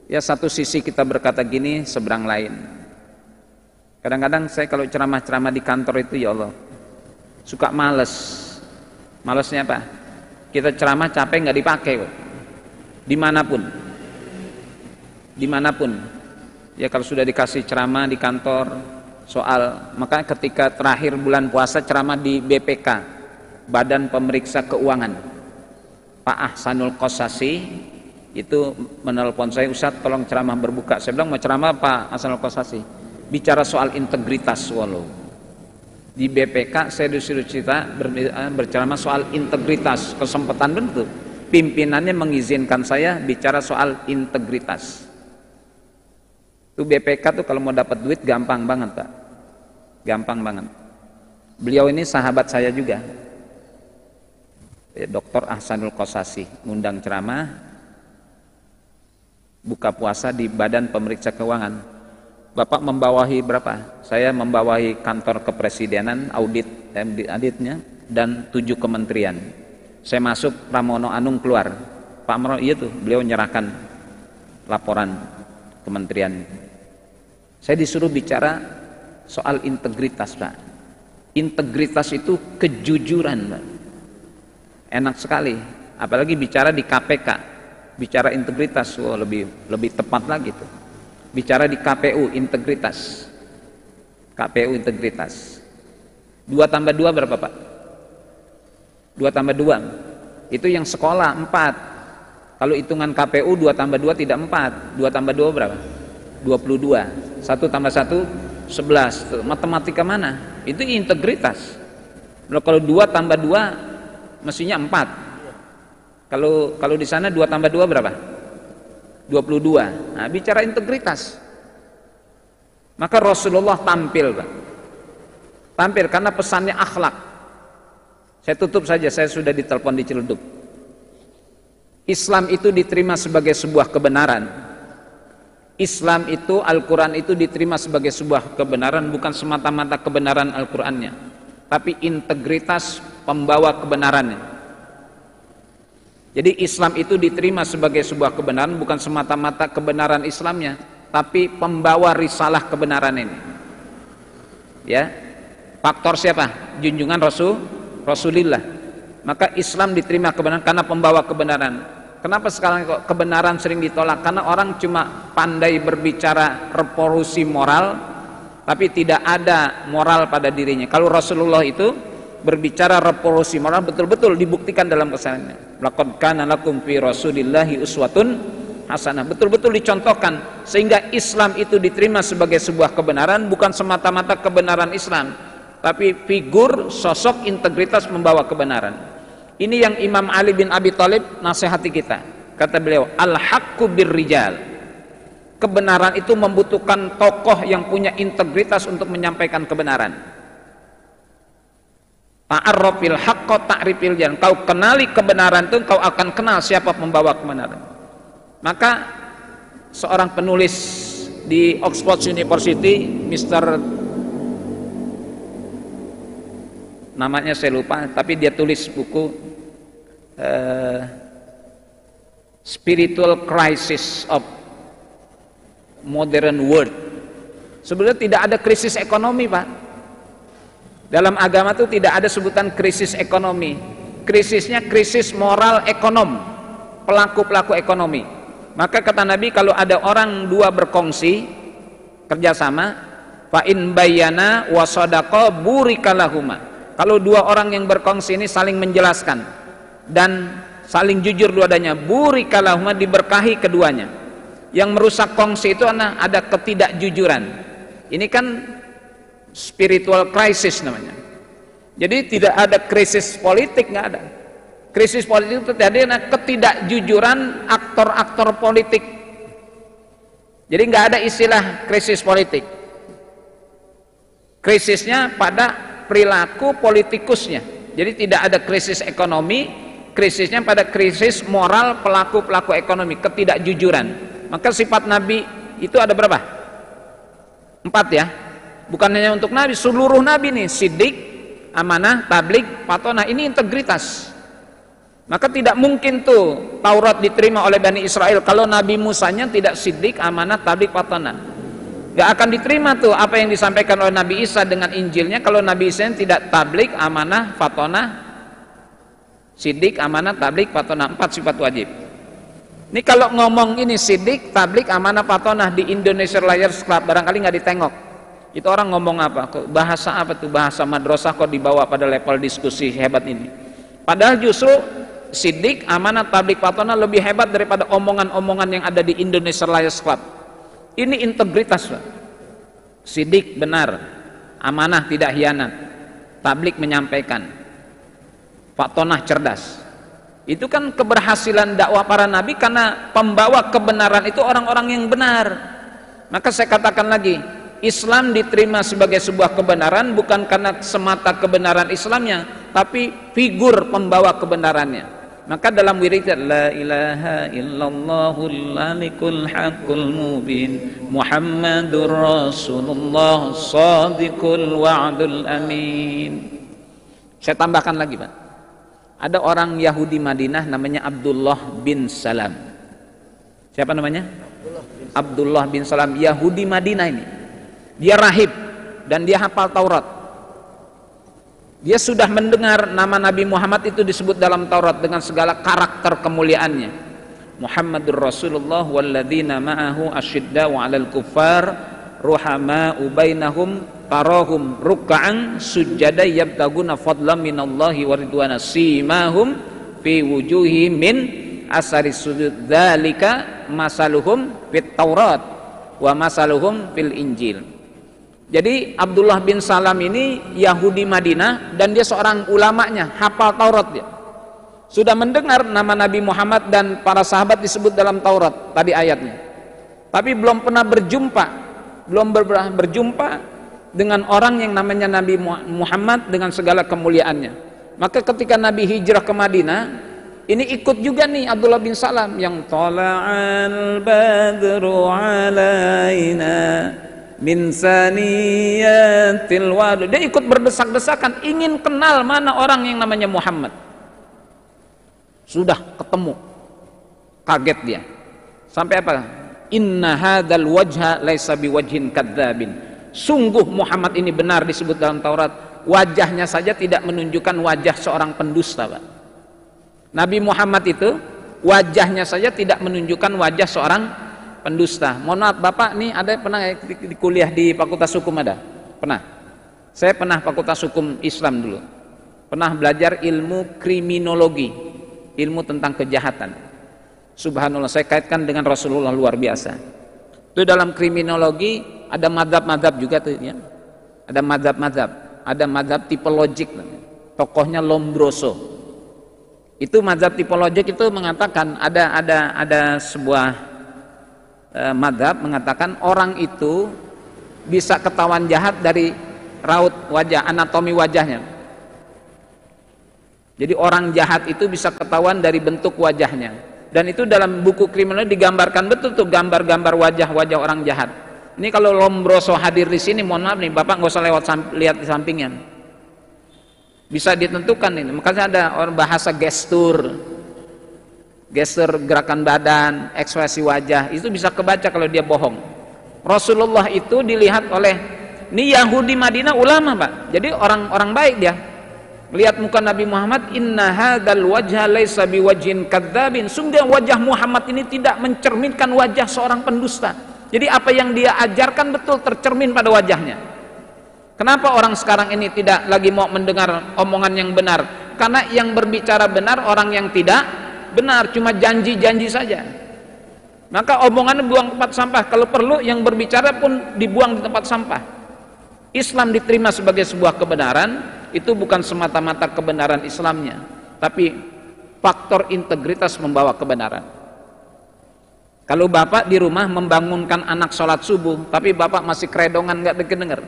Ya, satu sisi kita berkata gini, seberang lain. Kadang-kadang saya kalau ceramah-ceramah di kantor itu, ya Allah, suka males. Malesnya apa? Kita ceramah capek nggak dipakai, Pak. Dimanapun. Ya, kalau sudah dikasih ceramah di kantor soal, maka ketika terakhir bulan puasa ceramah di BPK, Badan Pemeriksa Keuangan, Pak Ahsanul Qasasi itu menelpon saya, Ustadz tolong ceramah berbuka. Saya bilang, mau ceramah Pak Ahsanul Qasasi? Bicara soal integritas. Walau di BPK saya disuruh berceramah soal integritas. Kesempatan bentuk pimpinannya mengizinkan saya bicara soal integritas. Itu BPK tuh kalau mau dapat duit gampang banget, Pak. Gampang banget. Beliau ini sahabat saya juga, Dr. Ahsanul Qasasi, ngundang ceramah buka puasa di Badan Pemeriksa Keuangan. Bapak membawahi berapa? Saya membawahi kantor kepresidenan, auditnya, dan 7 kementerian. Saya masuk, Pramono Anung keluar. Pak Pramono, iya tuh, beliau menyerahkan laporan kementerian. Saya disuruh bicara soal integritas, Pak. Integritas itu kejujuran, Pak. Enak sekali, apalagi bicara di KPK, bicara integritas, wah, lebih tepat lagi tuh. Bicara di KPU integritas, KPU integritas. 2 tambah 2 berapa, Pak? 2 tambah 2 itu yang sekolah 4. Kalau hitungan KPU 2 tambah 2 tidak 4. 2 tambah 2 berapa? 22. 1 tambah 1 11. Tuh, matematika mana? Itu integritas. Kalau 2 tambah 2 mestinya 4. Kalau di sana 2 tambah 2 berapa? 22. Nah, bicara integritas. Maka Rasulullah tampil, Pak. Tampil karena pesannya akhlak. Saya tutup saja, saya sudah ditelepon di Ciledug. Islam itu diterima sebagai sebuah kebenaran. Islam itu, Al-Quran itu diterima sebagai sebuah kebenaran, bukan semata-mata kebenaran Al-Qurannya, tapi integritas pembawa kebenarannya. Jadi Islam itu diterima sebagai sebuah kebenaran, bukan semata-mata kebenaran Islamnya, tapi pembawa risalah kebenaran ini. Ya, faktor siapa? Junjungan Rasulullah. Maka Islam diterima kebenaran karena pembawa kebenaran. Kenapa sekarang kok kebenaran sering ditolak? Karena orang cuma pandai berbicara revolusi moral, tapi tidak ada moral pada dirinya. Kalau Rasulullah itu berbicara revolusi moral, betul-betul dibuktikan dalam kesannya. Laqad kana lakum fi Rasulillahi uswatun hasanah. Betul-betul dicontohkan sehingga Islam itu diterima sebagai sebuah kebenaran, bukan semata-mata kebenaran Islam, tapi figur sosok integritas membawa kebenaran. Ini yang Imam Ali bin Abi Thalib nasihati kita. Kata beliau, al-haqqu birrijal. Kebenaran itu membutuhkan tokoh yang punya integritas untuk menyampaikan kebenaran. Ta'arrafil haqqa ta'rifil jan. Kau kenali kebenaran itu, kau akan kenal siapa pembawa kebenaran. Maka seorang penulis di Oxford University, Mr. namanya saya lupa, tapi dia tulis buku Spiritual Crisis of Modern World. Sebenarnya tidak ada krisis ekonomi, Pak. Dalam agama itu tidak ada sebutan krisis ekonomi. Krisisnya krisis moral ekonom, pelaku-pelaku ekonomi. Maka kata Nabi, kalau ada orang 2 berkongsi kerjasama, fa in bayyana wa sadaqa burika lahuma. Kalau 2 orang yang berkongsi ini saling menjelaskan dan saling jujur dua-duanya, burika lahuma, diberkahi keduanya. Yang merusak kongsi itu ada ketidakjujuran. Ini kan spiritual crisis namanya. Jadi tidak ada krisis politik, nggak ada. Krisis politik itu terjadi karena ketidakjujuran aktor-aktor politik. Jadi nggak ada istilah krisis politik. Krisisnya pada perilaku politikusnya. Jadi tidak ada krisis ekonomi krisisnya pada krisis moral pelaku-pelaku ekonomi, ketidakjujuran. Maka sifat Nabi itu ada berapa? 4 ya. Bukan hanya untuk Nabi, seluruh Nabi nih, siddiq, amanah, tabligh, fatonah, ini integritas. Maka tidak mungkin tuh Taurat diterima oleh Bani Israel kalau Nabi Musanya tidak siddiq, amanah, tabligh, fatonah. Gak akan diterima tuh apa yang disampaikan oleh Nabi Isa dengan Injilnya kalau Nabi Isa tidak tabligh, amanah, fatonah, siddiq, amanah, tabligh, fatonah, 4 sifat wajib. Ini kalau ngomong ini siddiq, tabligh, amanah, fatonah di Indonesia Liars Club barangkali nggak ditengok. Itu orang ngomong apa? Bahasa apa tuh? Bahasa madrasah kok dibawa pada level diskusi hebat ini. Padahal justru siddiq, amanah, tabligh, fatonah lebih hebat daripada omongan-omongan yang ada di Indonesia Liars Club. Ini integritas, Pak. Siddiq benar, amanah tidak hianat, tabligh menyampaikan, fatonah cerdas. Itu kan keberhasilan dakwah para nabi karena pembawa kebenaran itu orang-orang yang benar. Maka saya katakan lagi, Islam diterima sebagai sebuah kebenaran bukan karena semata kebenaran Islamnya, tapi figur pembawa kebenarannya. Maka dalam wirid la ilaha illallahul malikul haqqul mubin Muhammadur Rasulullah shadiqul wa'dul amin. Saya tambahkan lagi, Pak. Ada orang Yahudi Madinah namanya Abdullah bin Salam. Siapa namanya? Abdullah bin Salam, Yahudi Madinah ini. Dia rahib dan dia hafal Taurat. Dia sudah mendengar nama Nabi Muhammad itu disebut dalam Taurat dengan segala karakter kemuliaannya. Muhammadur Rasulullah walladzina ma'ahu asyidda'u 'alal kuffar ruhama'u bainahum tarahum ruk'an sujada yabtaguna fadlan minallahi wa ridwana simahum fi wujuhihim min asari sujud dzalika masaluhum fit Taurat wa masaluhum fil Injil. Jadi Abdullah bin Salam ini Yahudi Madinah dan dia seorang ulamanya, hafal Taurat dia. Sudah mendengar nama Nabi Muhammad dan para sahabat disebut dalam Taurat tadi ayatnya. Tapi belum pernah berjumpa dengan orang yang namanya Nabi Muhammad dengan segala kemuliaannya. Maka ketika Nabi hijrah ke Madinah, ini ikut juga nih Abdullah bin Salam yang tala'al badru alaina min saniyatil wadu. Dia ikut berdesak-desakan ingin kenal mana orang yang namanya Muhammad. Sudah ketemu, kaget dia. Sampai apa? Inna hadzal wajha laisa biwajhin kadzabin. Sungguh Muhammad ini benar disebut dalam Taurat. Wajahnya saja tidak menunjukkan wajah seorang pendusta, Pak. Nabi Muhammad itu wajahnya saja tidak menunjukkan wajah seorang pendusta. Mohon maaf Bapak, nih ada pernah di kuliah di Fakultas Hukum ada? Pernah? Saya pernah Fakultas Hukum Islam dulu. Pernah belajar ilmu kriminologi, ilmu tentang kejahatan. Subhanallah, saya kaitkan dengan Rasulullah luar biasa. Itu dalam kriminologi ada mazhab-mazhab juga tuh ya. Ada mazhab-mazhab, ada mazhab tipologik. Tokohnya Lombroso. Itu mazhab tipologik itu mengatakan ada sebuah mazhab mengatakan orang itu bisa ketahuan jahat dari raut wajah, anatomi wajahnya. Jadi orang jahat itu bisa ketahuan dari bentuk wajahnya. Dan itu dalam buku kriminologi digambarkan betul tuh gambar-gambar wajah-wajah orang jahat. Ini kalau Lombroso hadir di sini, mohon maaf nih Bapak nggak usah lihat di sampingnya. Bisa ditentukan ini. Makanya ada orang bahasa gestur gerakan badan, ekspresi wajah, itu bisa kebaca kalau dia bohong. Rasulullah itu dilihat oleh ini Yahudi Madinah ulama, Pak. Jadi orang-orang baik dia. Lihat muka Nabi Muhammad, inna hadzal wajha laisa biwajhin kadzabin. Sungguh wajah Muhammad ini tidak mencerminkan wajah seorang pendusta. Jadi apa yang dia ajarkan betul tercermin pada wajahnya. Kenapa orang sekarang ini tidak lagi mau mendengar omongan yang benar? Karena yang berbicara benar orang yang tidak benar, cuma janji-janji saja. Maka omongannya buang tempat sampah. Kalau perlu yang berbicara pun dibuang di tempat sampah. Islam diterima sebagai sebuah kebenaran, itu bukan semata-mata kebenaran Islamnya, tapi faktor integritas membawa kebenaran. Kalau bapak di rumah membangunkan anak sholat subuh, tapi bapak masih keredongan, nggak denger,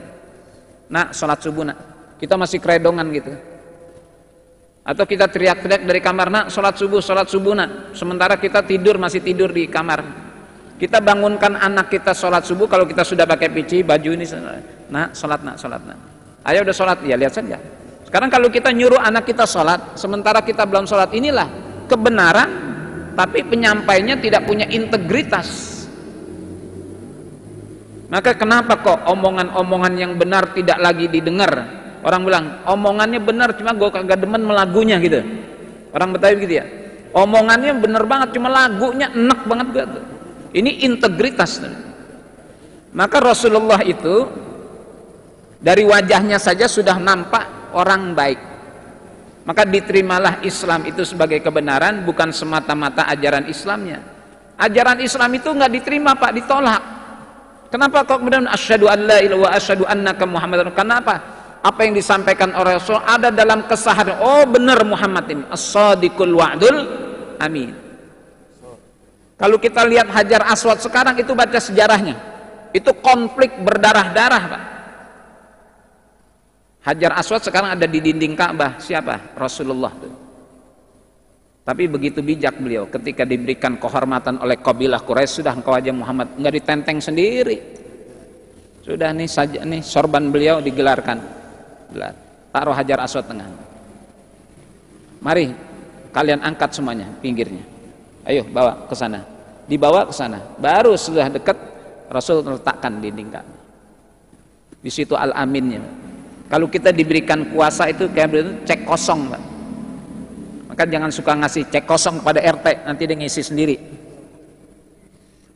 nak sholat subuh nak, kita masih keredongan gitu. Atau kita teriak-teriak dari kamar, nak sholat subuh nak. Sementara kita masih tidur di kamar. Kita bangunkan anak kita sholat subuh, kalau kita sudah pakai peci, baju ini, nak sholat nak. Ayah udah sholat, ya lihat saja. Sekarang kalau kita nyuruh anak kita sholat, sementara kita belum sholat, inilah kebenaran, tapi penyampainya tidak punya integritas. Maka kenapa kok omongan-omongan yang benar tidak lagi didengar? Orang bilang, omongannya benar, cuma gue kagak demen melagunya gitu. Orang Betawi gitu ya. Omongannya benar banget, cuma lagunya enak banget gitu. Ini integritas. Maka Rasulullah itu dari wajahnya saja sudah nampak orang baik. Maka diterimalah Islam itu sebagai kebenaran, bukan semata-mata ajaran Islamnya. Ajaran Islam itu nggak diterima Pak, ditolak. Kenapa kok kemudian asyhadu an la ilaha illallah wa asyhadu annaka Muhammadar? Kenapa? Apa yang disampaikan oleh Rasul ada dalam kesaharian. Oh benar Muhammad ini as-sadiqul wa'dul amin. Kalau kita lihat Hajar Aswad sekarang, itu baca sejarahnya, itu konflik berdarah-darah Pak. Hajar Aswad sekarang ada di dinding Ka'bah. Siapa? Rasulullah tuh. Tapi begitu bijak beliau, ketika diberikan kehormatan oleh kabilah Quraisy, sudah engkau aja Muhammad, nggak ditenteng sendiri. Sudah nih saja nih sorban beliau digelarkan. Taruh Hajar Aswad tengah. Mari kalian angkat semuanya pinggirnya. Ayo bawa ke sana. Dibawa ke sana. Baru sudah dekat Rasul letakkan dinding Ka'bah. Di situ al-aminnya. Kalau kita diberikan kuasa itu kayak begitu, cek kosong Pak. Maka jangan suka ngasih cek kosong pada RT, nanti dia ngisi sendiri.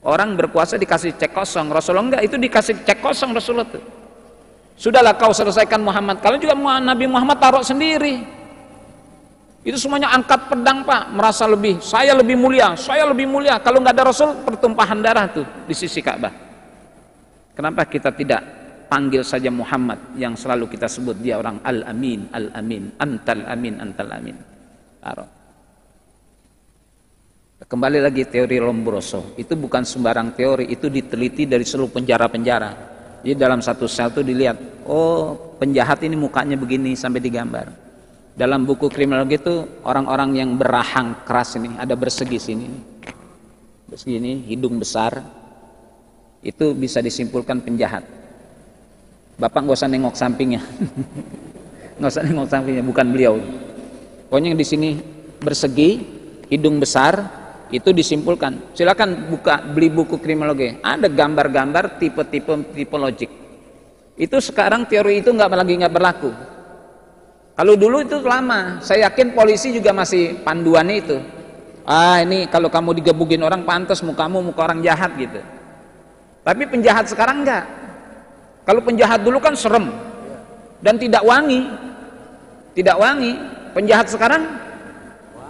Orang berkuasa dikasih cek kosong, Rasulullah enggak, itu dikasih cek kosong Rasulullah tuh. Sudahlah kau selesaikan Muhammad. Kalau juga Nabi Muhammad taruh sendiri. Itu semuanya angkat pedang Pak, merasa lebih, saya lebih mulia. Kalau nggak ada Rasul, pertumpahan darah tuh di sisi Ka'bah. Kenapa kita tidak panggil saja Muhammad yang selalu kita sebut dia orang al-amin, antal amin. Taruh. Kembali lagi teori Lombroso, itu bukan sembarang teori, itu diteliti dari seluruh penjara-penjara. Jadi dalam satu sel itu dilihat, oh penjahat ini mukanya begini sampai digambar. Dalam buku kriminologi itu orang-orang yang berahang keras ini, ada bersegi sini, hidung besar, itu bisa disimpulkan penjahat. Bapak nggak usah nengok sampingnya, nggak usah nengok sampingnya, bukan beliau. Pokoknya yang di sini bersegi, hidung besar, itu disimpulkan. Silakan beli buku kriminologi, ada gambar-gambar tipe logik. Itu sekarang teori itu nggak berlaku. Kalau dulu itu lama, saya yakin polisi juga masih panduannya itu. Ini kalau kamu digebukin orang pantas mukamu muka orang jahat gitu. Tapi penjahat sekarang enggak. Kalau penjahat dulu kan serem dan tidak wangi. Penjahat sekarang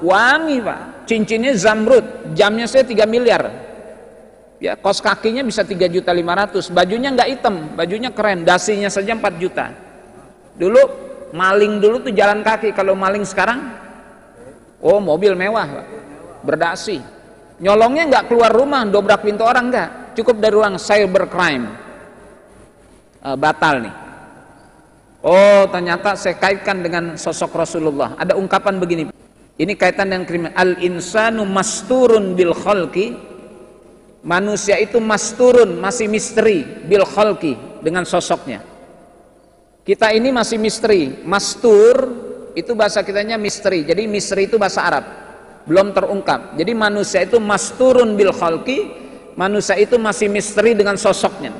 wangi Pak. Cincinnya zamrud, jamnya saya 3 miliar. Ya, kos kakinya bisa 3.500.000. Bajunya nggak hitam, bajunya keren, dasinya saja 4 juta. Dulu maling dulu tuh jalan kaki, kalau maling sekarang mobil mewah Pak. Berdasi. Nyolongnya nggak keluar rumah, dobrak pintu orang nggak. Cukup dari ruang cybercrime. Batal nih. Oh, ternyata saya kaitkan dengan sosok Rasulullah. Ada ungkapan begini. Ini kaitan dengan kriminal. Al-insanu masturun bil khalqi. Manusia itu masturun, masih misteri bil khalqi, dengan sosoknya. Kita ini masih misteri. Mastur itu bahasa kitanya misteri. Jadi misteri itu bahasa Arab, belum terungkap. Jadi manusia itu masturun bil khalqi. Manusia itu masih misteri dengan sosoknya.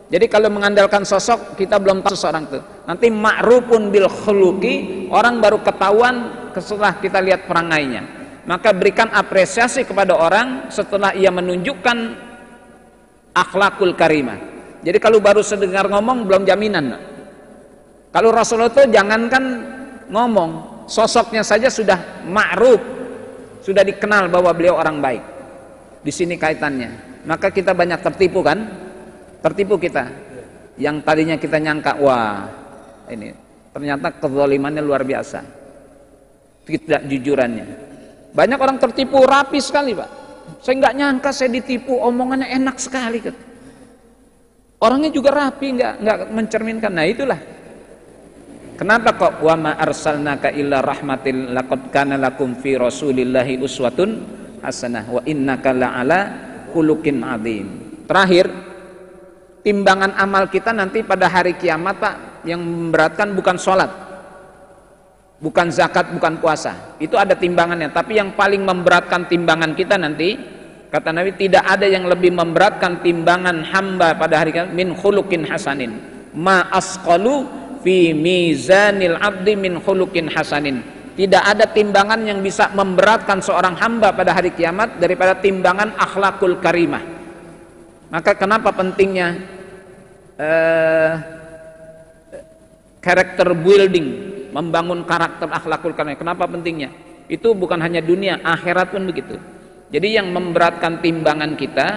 Jadi kalau mengandalkan sosok, kita belum tahu seseorang itu. Nanti ma'rufun bil khuluqi, orang baru ketahuan setelah kita lihat perangainya. Maka berikan apresiasi kepada orang setelah ia menunjukkan akhlakul karimah. Jadi kalau baru sedengar ngomong belum jaminan. Kalau Rasulullah itu jangankan ngomong, sosoknya saja sudah ma'ruf, sudah dikenal bahwa beliau orang baik. Di sini kaitannya. Maka kita banyak tertipu kan? Tertipu kita. Yang tadinya kita nyangka, wah ini ternyata kezalimannya luar biasa, tidak jujurannya. Banyak orang tertipu rapi sekali Pak. Saya nggak nyangka saya ditipu, omongannya enak sekali. Orangnya juga rapi, nggak mencerminkan. Nah itulah Kenapa kok wa ma arsalnaka illa rahmatil laqad kana lakum fi rasulillahi uswatun hasanah wa innaka la'ala khuluqin adzim. Terakhir, timbangan amal kita nanti pada hari kiamat Pak, yang memberatkan bukan sholat, bukan zakat, bukan puasa, itu ada timbangannya. Tapi yang paling memberatkan timbangan kita nanti, kata Nabi, tidak ada yang lebih memberatkan timbangan hamba pada hari kiamat min khuluqin hasanin, ma asqalu fi mizanil abdi min khuluqin hasanin. Tidak ada timbangan yang bisa memberatkan seorang hamba pada hari kiamat daripada timbangan akhlakul karimah. Maka kenapa pentingnya karakter building, membangun karakter akhlakul karimah? Kenapa pentingnya? Itu bukan hanya dunia, akhirat pun begitu. Jadi yang memberatkan timbangan kita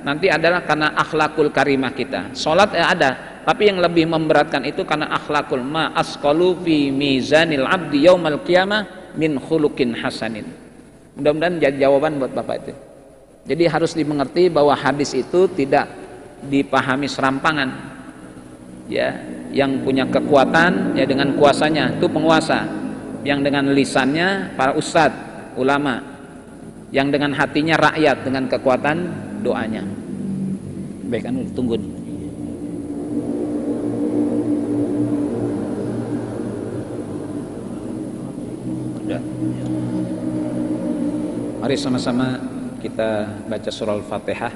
nanti adalah karena akhlakul karimah kita. Salat ada, tapi yang lebih memberatkan itu karena akhlakul ma asqalu fi mizanil abdi yaumal qiyamah min khuluqin hasanin. Mudah-mudahan jadi jawaban buat Bapak itu. Jadi harus dimengerti bahwa hadis itu tidak dipahami serampangan. Ya, yang punya kekuatan ya dengan kuasanya itu penguasa, yang dengan lisannya para ustadz, ulama, yang dengan hatinya rakyat dengan kekuatan doanya. Baik, anu tunggu nih. Udah. Mari sama-sama kita baca surah Al-Fatihah.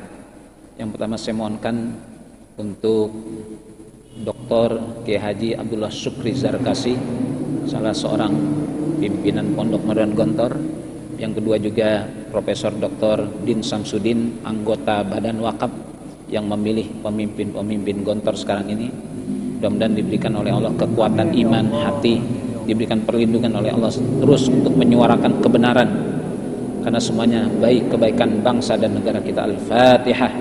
Yang pertama saya mohonkan untuk Dr. Kiai Haji Abdullah Syukri Zarkasi, salah seorang pimpinan Pondok Modern Gontor. Yang kedua juga Profesor Dr. Din Samsudin, anggota Badan Wakaf yang memilih pemimpin-pemimpin Gontor sekarang ini. Mudah-mudahan diberikan oleh Allah kekuatan iman hati, diberikan perlindungan oleh Allah terus untuk menyuarakan kebenaran, karena semuanya baik kebaikan bangsa dan negara kita. Al-Fatihah.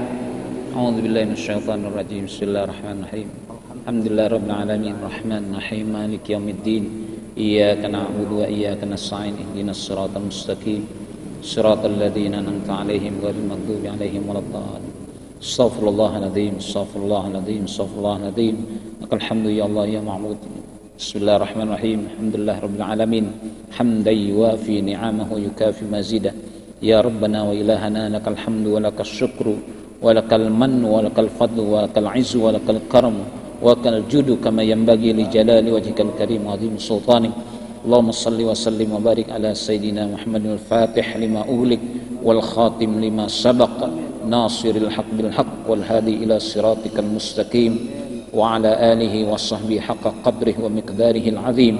A'udzubillahi minasyaitonir rajim. Bismillahirrahmanirrahim. Alhamdulillahirabbil alamin, rahmanir rahim, maliki yaumiddin. Iyyaka na'budu wa iyyaka nasta'in. Ihdinas siratal mustaqim. Siratal ladzina an'amta 'alaihim ghairil maghdubi 'alaihim waladdallin. Astaghfirullahaladzim, astaghfirullahaladzim, astaghfirullahaladzim. Alhamdulillah ya Allah ya ma'bud. Bismillahirrahmanirrahim. Alhamdulillahirabbil alamin. Hamdan yuwafi ni'amahu yukafi mazidah. Ya Rabbana wa ilahana lakal hamdu wa lakal syukru wa lakal mannu wa lakal fadlu wa lakal izzu wa lakal karamu wa lakal judu kama yanbaghi li jalali wajhikal karim wa azim sultanik. Allahumma salli wa sallim wa barik ala sayyidina Muhammadin al-Fatih lima ughliq wal khatim lima sabaq nasiril haqq bil haqq wal hadi ila siratikal mustaqim wa ala alihi wa sahbihi haqqa qadrihi wa miqdarihi al-azim.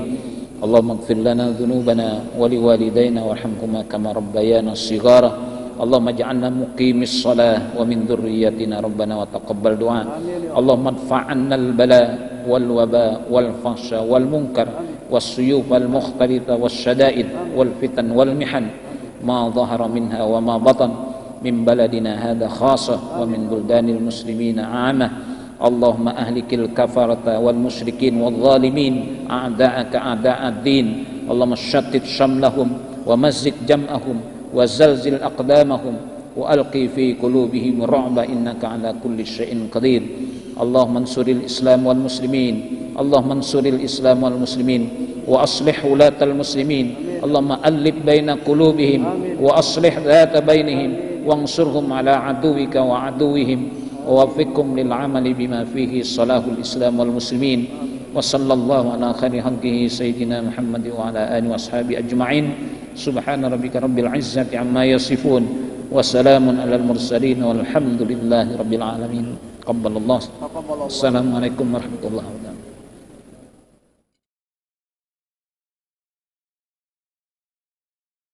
Allahumma ighfir lana dhunubana wa liwalidayna warhamhuma kama rabbayana shighara. Allahumma ij'alna muqimis shalah wa min dhurriyyatina rabbana wa taqabbal du'a. Allahumma adfa'anna al-bala wal waba wal fahsya wal munkar was suyuf wal mukhtalita was syada'id wal fitan wal mihan ma dhahara minha wa ma batan min baladina hadha khassa wa min buldanil muslimina 'amah. Allahumma ahlikil kafarata wal musyrikin wal zalimin a'da'aka a'da'ad-din. Allahumma shattit shamlahum wa mazzik jam'ahum wa zalzil aqdamahum wa alqi fi qulubihim ra'ba innaka ala kulli syai'in qadir. Allahumma ansuril islam wal muslimin. Allahumma ansuril islam wal muslimin wa aslih ulatal muslimin. Allahumma allif baina qulubihim wa aslih dhata bainihim wansurhum ala aduwika wa aduwihim wa waffiqhum lil amali bima fihi salahul islam wal muslimin. Wa sallallahu ala khairi khalqihi sayyidina Muhammad wa ala alihi washabihi ajma'in. Subhana rabbika rabbil izzati amma yasifun wa salamun alal mursalin walhamdulillahi rabbil alamin. Qabbalallah. Assalamualaikum warahmatullahi wabarakatuh.